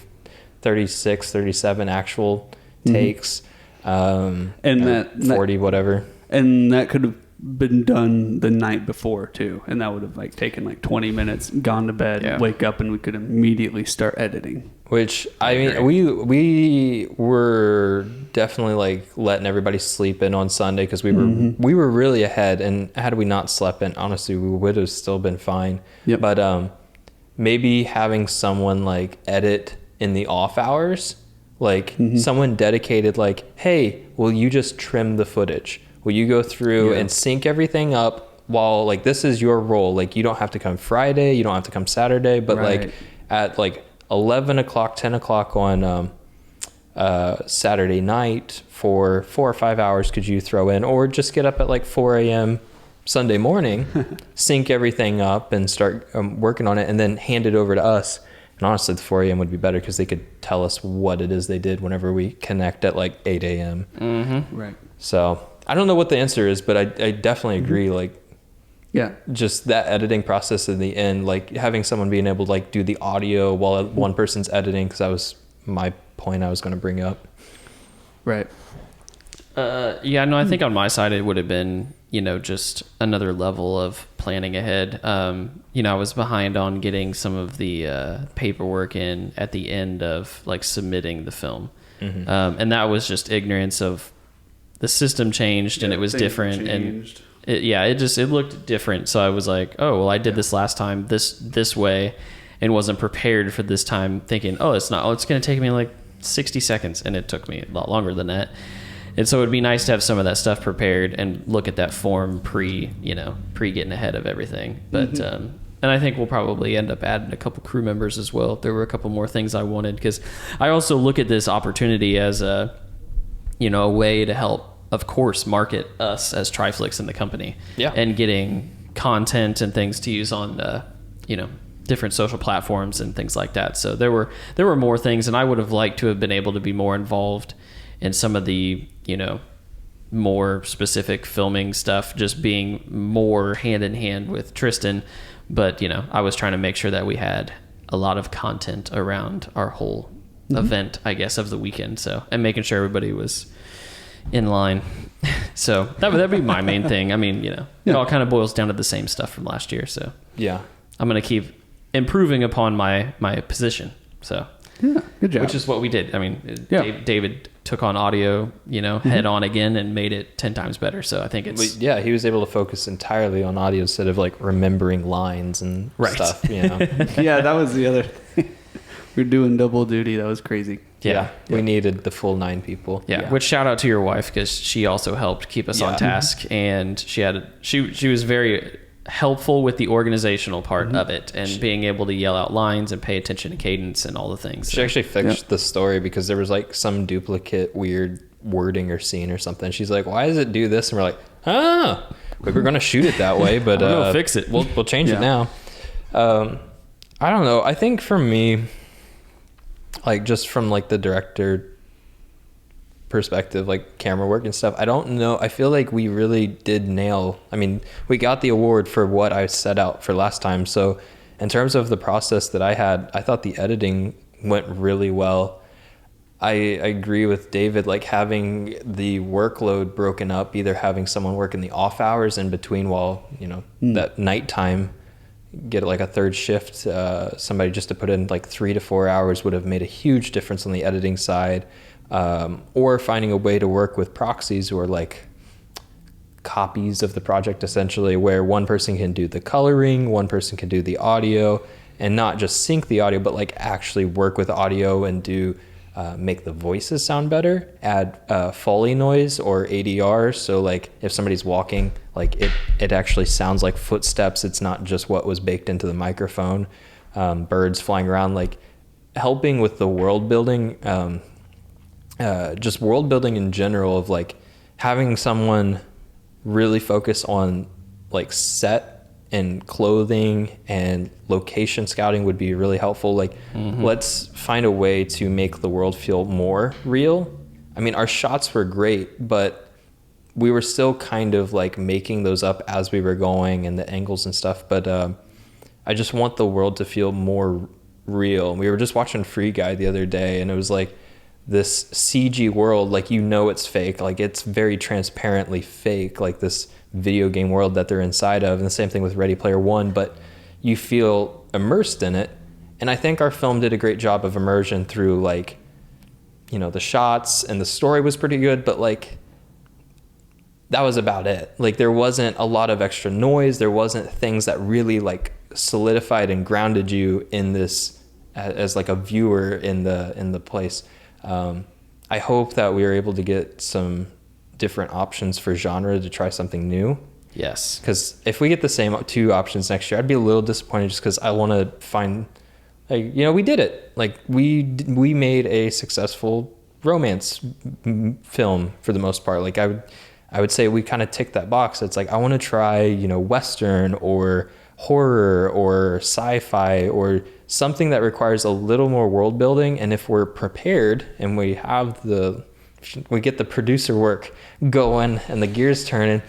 36, 37 actual takes. And that 40, whatever. And that could have been done the night before too, and that would have like taken like 20 minutes, gone to bed, wake up, and we could immediately start editing. Which I mean, we were definitely like letting everybody sleep in on Sunday because we were really ahead, and had we not slept in, honestly, we would have still been fine. Yep. But maybe having someone like edit in the off hours, like someone dedicated, like, hey, will you just trim the footage? Will you go through and sync everything up while like this is your role? Like you don't have to come Friday, you don't have to come Saturday, but like at like 11 o'clock, 10 o'clock on Saturday night for 4 or 5 hours could you throw in, or just get up at like 4 a.m. Sunday morning, sync everything up and start working on it, and then hand it over to us. And honestly, the 4 a.m. would be better because they could tell us what it is they did whenever we connect at like 8 a.m. Right. So I don't know what the answer is, but I definitely agree. Like, just that editing process in the end, like having someone being able to like do the audio while one person's editing, because that was my point I was going to bring up. Right. I think on my side it would have been, just another level of planning ahead. I was behind on getting some of the paperwork in at the end of like submitting the film. And that was just ignorance of the system changed and it was different. And it looked different. So I was like, oh, well, I did this last time this way and wasn't prepared for this time, thinking, it's going to take me like 60 seconds. And it took me a lot longer than that. And so it'd be nice to have some of that stuff prepared and look at that form pre getting ahead of everything. But, and I think we'll probably end up adding a couple crew members as well. There were a couple more things I wanted, because I also look at this opportunity as a way to help, of course, market us as TRIFLIX in the company, and getting content and things to use on, different social platforms and things like that. So there were more things, and I would have liked to have been able to be more involved in some of the, more specific filming stuff, just being more hand in hand with Tristan. But, I was trying to make sure that we had a lot of content around our whole event, I guess, of the weekend. So, and making sure everybody was in line. So that'd be my main thing. I mean, it all kind of boils down to the same stuff from last year. So I'm going to keep improving upon my position. So good job. Which is what we did. I mean, David took on audio, head on again and made it 10 times better. So I think it's... he was able to focus entirely on audio instead of like remembering lines and stuff, that was the other thing. We're doing double duty. That was crazy. Yeah. We needed the full 9 people. Yeah. Which shout out to your wife, because she also helped keep us on task, and she was very helpful with the organizational part of it, and being able to yell out lines and pay attention to cadence and all the things. She actually fixed the story because there was like some duplicate weird wording or scene or something. She's like, why does it do this? And we're like, we were going to shoot it that way, but we'll fix it. We'll change it now. I don't know. I think for me, like just from like the director perspective, like camera work and stuff, I don't know. I feel like we really did nail. I mean, we got the award for what I set out for last time. So in terms of the process that I had, I thought the editing went really well. I agree with David, like having the workload broken up, either having someone work in the off hours in between while, that nighttime, get like a third shift, somebody just to put in like 3 to 4 hours would have made a huge difference on the editing side. Or finding a way to work with proxies, or like copies of the project essentially, where one person can do the coloring, one person can do the audio, and not just sync the audio, but like actually work with audio and do make the voices sound better, add Foley noise or ADR, so like if somebody's walking, like it actually sounds like footsteps. It's not just what was baked into the microphone. Birds flying around, like helping with the world building, just world building in general, of like having someone really focus on like set and clothing and location scouting would be really helpful. Like let's find a way to make the world feel more real. I mean, our shots were great, but we were still kind of like making those up as we were going and the angles and stuff. But I just want the world to feel more real. We were just watching Free Guy the other day, and it was like this CG world, like, you know, it's fake. Like, it's very transparently fake, like this video game world that they're inside of. And the same thing with Ready Player One, but you feel immersed in it. And I think our film did a great job of immersion through, like, you know, the shots, and the story was pretty good, but like, that was about it. Like, there wasn't a lot of extra noise. There wasn't things that really like solidified and grounded you in this as like a viewer in the place. I hope that we were able to get some different options for genre to try something new. Yes. Because if we get the same 2 options next year, I'd be a little disappointed, just because I want to find, like, you know, we did it. Like, we made a successful romance film for the most part. Like, I would say we kind of ticked that box. It's like, I want to try, you know, Western or horror or sci-fi or something that requires a little more world building. And if we're prepared and we get the producer work going and the gears turning,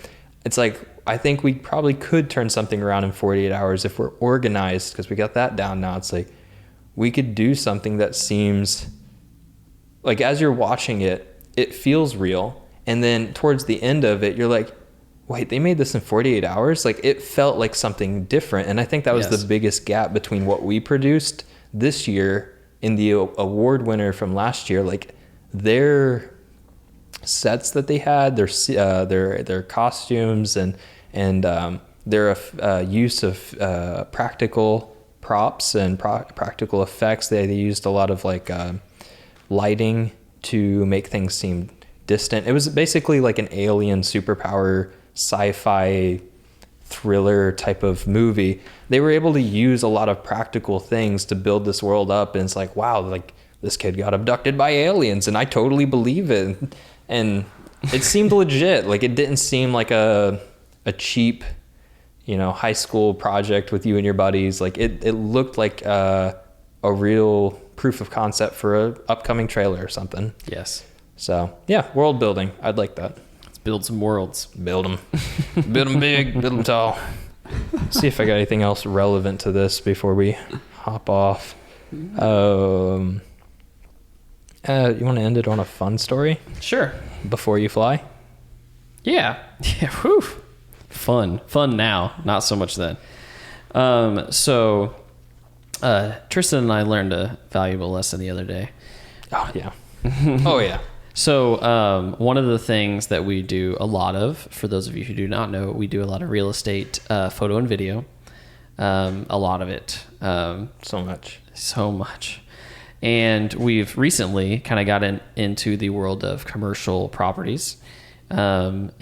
it's like, I think we probably could turn something around in 48 hours if we're organized, because we got that down now. It's like, we could do something that seems like, as you're watching it, it feels real. And then towards the end of it, you're like, wait, they made this in 48 hours? Like, it felt like something different. And I think that was the biggest gap between what we produced this year and the award winner from last year. Like, their sets that they had, their costumes and their use of practical props and practical effects. They used a lot of like lighting to make things seem distant. It was basically like an alien superpower sci-fi thriller type of movie. They were able to use a lot of practical things to build this world up, and it's like, wow, like, this kid got abducted by aliens, and I totally believe it. And it seemed legit. Like, it didn't seem like a cheap, you know, high school project with you and your buddies. Like, it looked like a real proof of concept for a upcoming trailer or something. Yes. So yeah, world building. I'd like that. Let's build some worlds. Build them. Build them big, build them tall. See if I got anything else relevant to this before we hop off. You want to end it on a fun story? Sure. Before you fly? Yeah. Yeah. Whew. Fun now, not so much then. So Tristan and I learned a valuable lesson the other day. Oh yeah. Oh yeah. So one of the things that we do a lot of, for those of you who do not know, we do a lot of real estate photo and video. A lot of it. So much. And we've recently kind of gotten into the world of commercial properties. And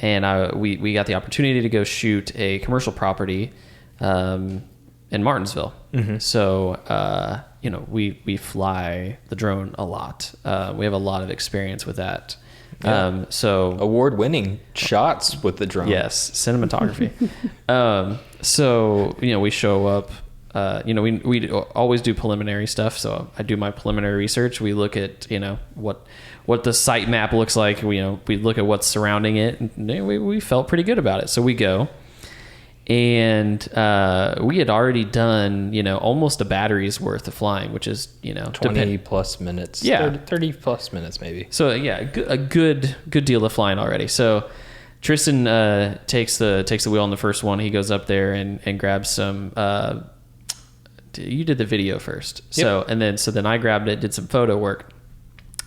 we got the opportunity to go shoot a commercial property in Martinsville. Mm-hmm. So, you know, we fly the drone a lot. We have a lot of experience with that. Yeah. So award-winning shots with the drone. Yes, cinematography. So, you know, we show up. You know, we always do preliminary stuff. So I do my preliminary research. We look at, you know, what the site map looks like. We look at what's surrounding it. And we felt pretty good about it. So we go. And we had already done, you know, almost a battery's worth of flying, which is, you know, 20 plus minutes. Yeah. 30 plus minutes maybe. So yeah, a good deal of flying already. So Tristan takes the wheel on the first one. He goes up there and grabs some. You did the video first. Yep. So then I grabbed it, did some photo work.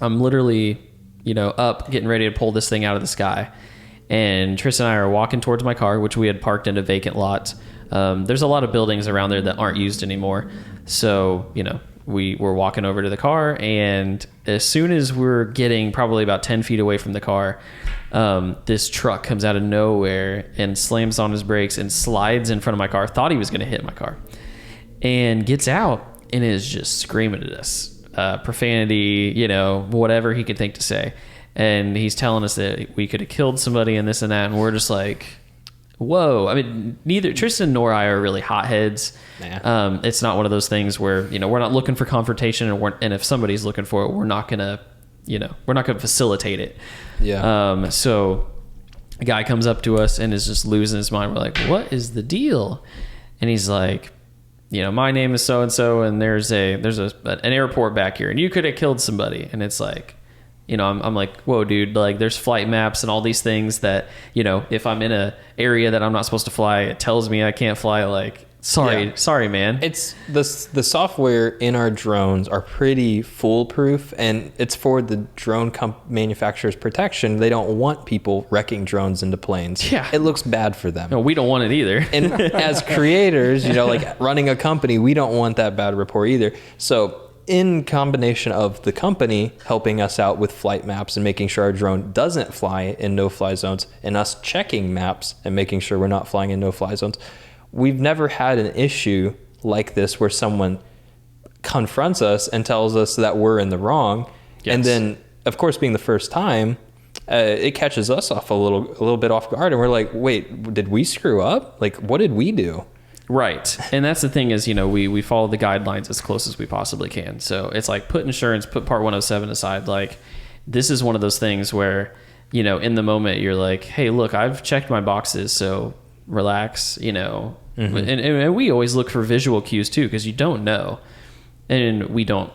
I'm literally, you know, up getting ready to pull this thing out of the sky. And Tristan and I are walking towards my car, which we had parked in a vacant lot. There's a lot of buildings around there that aren't used anymore. So, you know, we're walking over to the car, and as soon as we're getting probably about 10 feet away from the car, this truck comes out of nowhere and slams on his brakes and slides in front of my car. Thought he was going to hit my car, and gets out and is just screaming at us, profanity, you know, whatever he could think to say. And he's telling us that we could have killed somebody and this and that. And we're just like, whoa. I mean, neither Tristan nor I are really hotheads. Nah. It's not one of those things where, you know, we're not looking for confrontation, and if somebody's looking for it, we're not going to, you know, we're not going to facilitate it. Yeah. So a guy comes up to us and is just losing his mind. We're like, what is the deal? And he's like, my name is so-and-so, and there's an airport back here, and you could have killed somebody. And it's like, I'm like, whoa, dude, like there's flight maps and all these things that, if I'm in a area that I'm not supposed to fly, it tells me I can't fly. Like, sorry, man. It's the software in our drones are pretty foolproof, and it's for the drone manufacturer's protection. They don't want people wrecking drones into planes. Yeah. It looks bad for them. No, we don't want it either. And as creators, like running a company, we don't want that bad rapport either. So in combination of the company helping us out with flight maps and making sure our drone doesn't fly in no-fly zones, and us checking maps and making sure we're not flying in no-fly zones, we've never had an issue like this where someone confronts us and tells us that we're in the wrong. Yes. And then, of course, being the first time, it catches us off a little bit off guard, and we're like, wait, did we screw up? Like, what did we do? Right. And that's the thing is, we follow the guidelines as close as we possibly can. So it's like, put insurance, put part 107 aside. Like, this is one of those things where, in the moment you're like, hey, look, I've checked my boxes, so relax, Mm-hmm. And we always look for visual cues too, because you don't know. And we don't,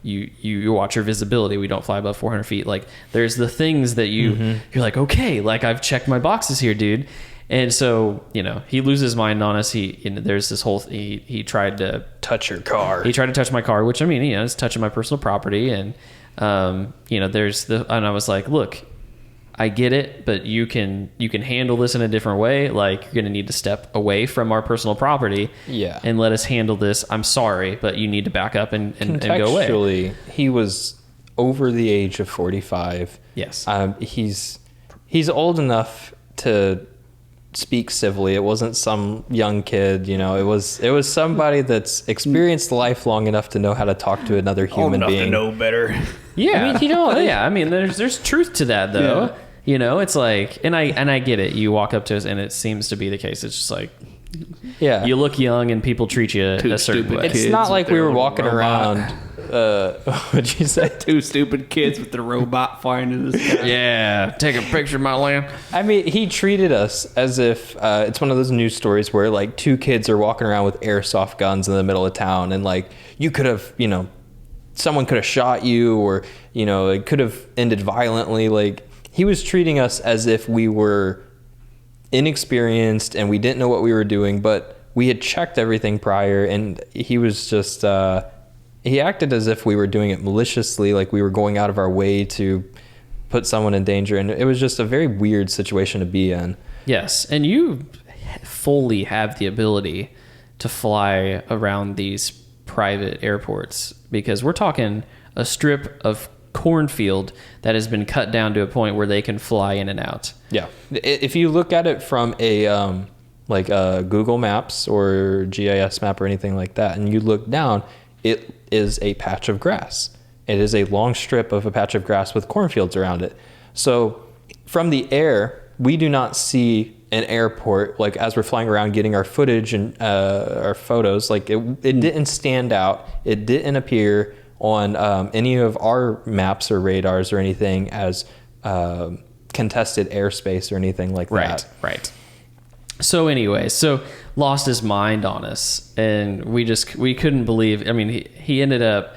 you watch your visibility. We don't fly above 400 feet. Like, there's the things that you're like, okay, like I've checked my boxes here, dude. And so, he loses his mind on us. There's this whole, he tried to touch your car. He tried to touch my car, which, I mean, it's touching my personal property. And, and I was like, look, I get it, but you can handle this in a different way. Like, you're going to need to step away from our personal property, and let us handle this. I'm sorry, but you need to back up and go away. Contextually, he was over the age of 45. Yes. He's old enough to speak civilly. It wasn't some young kid, it was somebody that's experienced life long enough to know how to talk to another human being. To know better. Yeah. I mean, yeah. I mean, there's truth to that though. Yeah. It's like, and I get it. You walk up to us and it seems to be the case. It's just like, yeah, you look young and people treat you a certain way. It's not like we were walking around. What'd you say? 2 stupid kids with the robot flying in the sky. Yeah, take a picture of my land. I mean, he treated us as if it's one of those news stories where like 2 kids are walking around with airsoft guns in the middle of town, and like you could have, someone could have shot you, or it could have ended violently. Like, he was treating us as if we were inexperienced and we didn't know what we were doing, but we had checked everything prior, and he was just he acted as if we were doing it maliciously, like we were going out of our way to put someone in danger, and it was just a very weird situation to be in. Yes, and you fully have the ability to fly around these private airports, because we're talking a strip of cornfield that has been cut down to a point where they can fly in and out. Yeah. If you look at it from a Google Maps or GIS map or anything like that, and you look down, it is a patch of grass. It is a long strip of a patch of grass with cornfields around it. So from the air, we do not see an airport, like as we're flying around getting our footage and our photos. Like it didn't stand out. It didn't appear on any of our maps or radars or anything as contested airspace or anything like that. Right. So anyway, lost his mind on us, and we couldn't believe. I mean, he ended up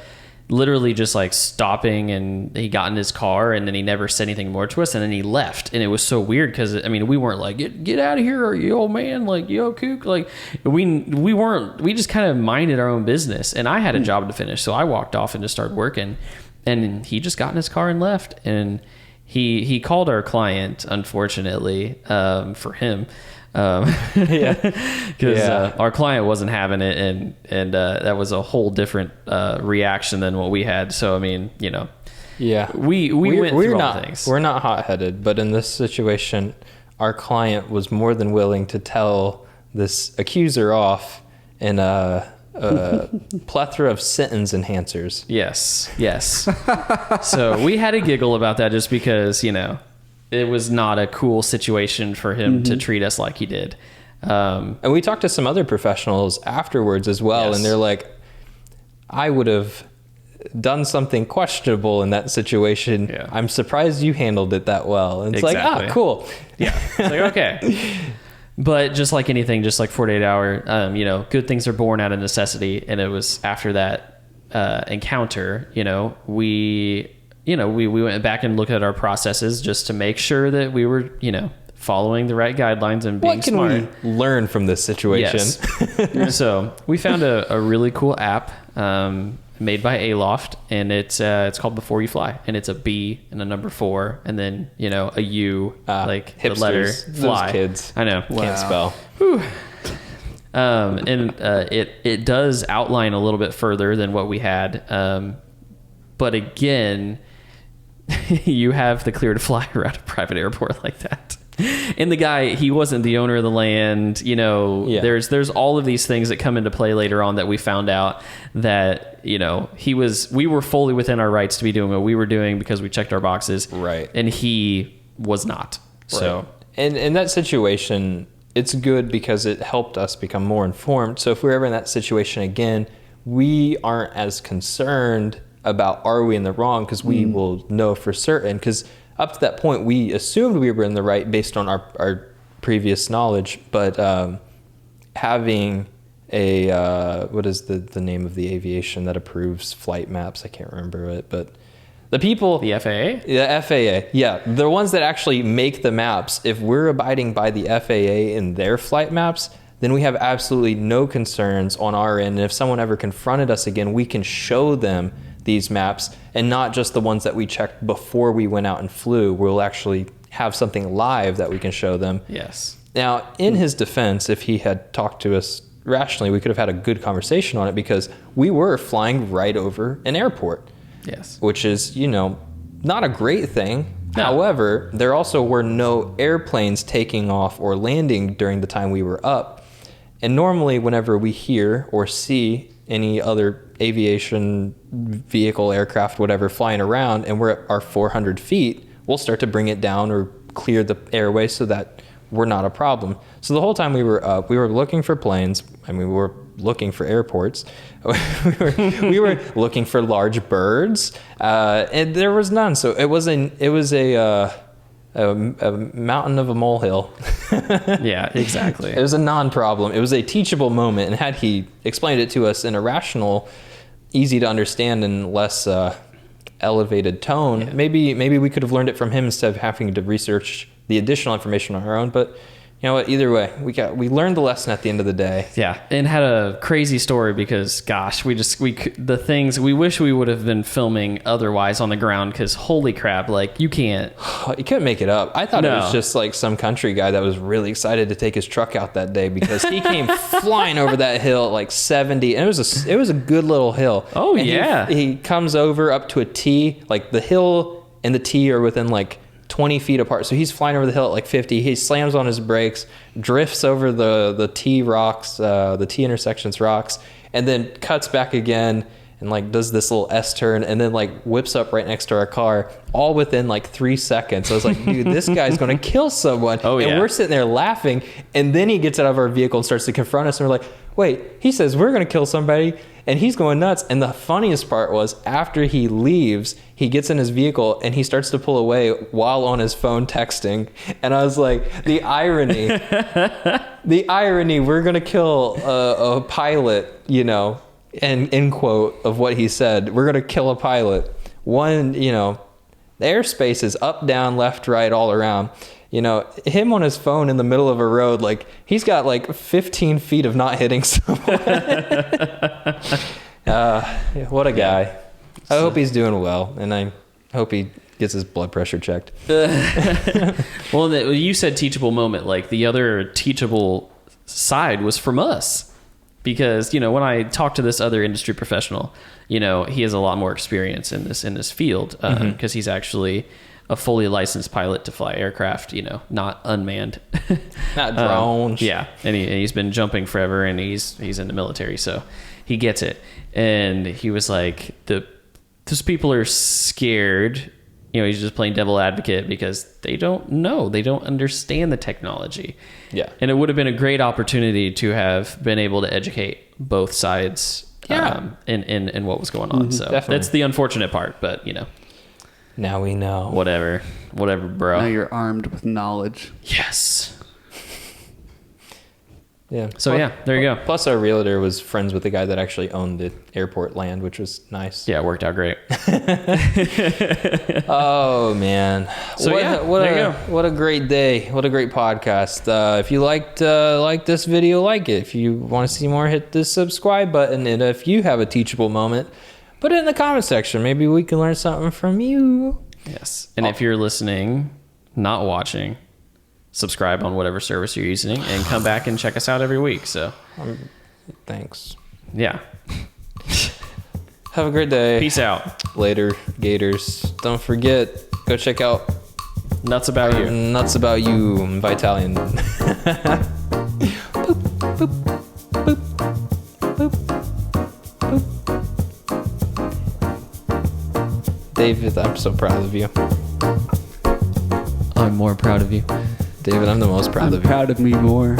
literally just like stopping, and he got in his car, and then he never said anything more to us, and then he left. And it was so weird because, I mean, we weren't like, get out of here, or you old man, like, yo kook, like we weren't. We just kind of minded our own business, and I had a job to finish, so I walked off and just started working, and he just got in his car and left. And he called our client, unfortunately, for him. Because our client wasn't having it, and that was a whole different reaction than what we had. So I mean, we went through all things. We're not hot-headed, but in this situation, our client was more than willing to tell this accuser off in a plethora of sentence enhancers. Yes. So we had a giggle about that, just because it was not a cool situation for him to treat us like he did. And we talked to some other professionals afterwards as well, and they're like, I would have done something questionable in that situation. Yeah. I'm surprised you handled it that well. And it's Exactly. like, cool. Yeah. It's like, okay. But just like anything, just like 48 Hour, you know, good things are born out of necessity. And it was after that encounter, you know, we went back and looked at our processes just to make sure that we were, you know, following the right guidelines and being What can smart. we learn from this situation? Yes. So we found a really cool app made by Aloft, and it's called Before You Fly, and it's a B and a number 4, and then, you know, a U, like hipsters, the letter those fly. kids. I know. Can't spell. And it does outline a little bit further than what we had, but again, you have the clear to fly around a private airport like that. And the guy, he wasn't the owner of the land, you know. Yeah. There's all of these things that come into play later on that we found out that, you know, we were fully within our rights to be doing what we were doing because we checked our boxes, Right. and he was not. So Right. And in that situation, it's good because it helped us become more informed. So if we're ever in that situation again, we aren't as concerned about are we in the wrong, because we will know for certain. Because up to that point, we assumed we were in the right based on our previous knowledge. But having a what is the name of the aviation that approves flight maps? I can't remember it, but the people, the FAA? the FAA, yeah, the ones that actually make the maps. If we're abiding by the FAA in their flight maps, then we have absolutely no concerns on our end. And if someone ever confronted us again, we can show them these maps, and not just the ones that we checked before we went out and flew. We'll actually have something live that we can show them. Yes. Now, in his defense, if he had talked to us rationally, we could have had a good conversation on it, because we were flying right over an airport. Yes. Which is, you know, not a great thing. No. However, there also were no airplanes taking off or landing during the time we were up. And normally, whenever we hear or see any other aviation vehicle, aircraft, whatever, flying around, and we're at our 400 feet, we'll start to bring it down or clear the airway so that we're not a problem. So the whole time we were up, we were looking for planes. I mean, we were looking for airports. we were looking for large birds, and there was none. So it was a mountain of a molehill. Yeah, exactly. It was a non-problem. It was a teachable moment, and had he explained it to us in a rational, easy to understand, and less elevated tone, maybe we could have learned it from him instead of having to research the additional information on our own. But you know what? Either way, we learned the lesson at the end of the day. Yeah, and had a crazy story because, gosh, the things we wish we would have been filming otherwise on the ground, because holy crap, like you couldn't make it up. I thought it No. was just like some country guy that was really excited to take his truck out that day, because he came flying over that hill at like 70, and it was a good little hill. Oh, And yeah. he comes over up to a T, like the hill and the T are within like 20 feet apart. So he's flying over the hill at like 50. He slams on his brakes, drifts over the T rocks, the T intersections rocks, and then cuts back again and like does this little S turn, and then like whips up right next to our car, all within like 3 seconds. I was like, dude, this guy's going to kill someone. Oh, and yeah. we're sitting there laughing. And then he gets out of our vehicle and starts to confront us. And we're like, wait, he says we're going to kill somebody. And he's going nuts. And the funniest part was, after he leaves, he gets in his vehicle and he starts to pull away while on his phone texting. And I was like, the irony, we're going to kill a pilot, you know, and end quote of what he said. We're going to kill a pilot. One, you know, the airspace is up, down, left, right, all around. You know, him on his phone in the middle of a road, like he's got like 15 feet of not hitting someone. What a guy. I hope he's doing well, and I hope he gets his blood pressure checked. Well, you said teachable moment. Like the other teachable side was from us, because, you know, when I talked to this other industry professional, you know, he has a lot more experience in this field, because he's actually a fully licensed pilot to fly aircraft, you know, not unmanned, Not drones. yeah, and he's been jumping forever, and he's in the military, so he gets it. And he was like, those people are scared. You know, he's just playing devil advocate because they don't know, they don't understand the technology. Yeah. And it would have been a great opportunity to have been able to educate both sides in what was going on. So Definitely. that's the unfortunate part, but Now we know. whatever, bro. Now you're armed with knowledge. Yes. Yeah. So there you go. Plus, our realtor was friends with the guy that actually owned the airport land, which was nice. Yeah, it worked out great. Oh man. So, what a great day. What a great podcast. If you liked this video, like it. If you want to see more, hit the subscribe button. And if you have a teachable moment, put it in the comment section. Maybe we can learn something from you. Yes. And if you're listening, not watching, subscribe on whatever service you're using and come back and check us out every week. So Thanks. yeah. Have a great day. Peace out. Later, Gators. Don't forget, go check out Nuts About You. Nuts About You, Vitalian. Boop, boop, boop, boop, boop. David, I'm so proud of you. I'm more proud of you. David, I'm the most proud I'm of you. proud of me more.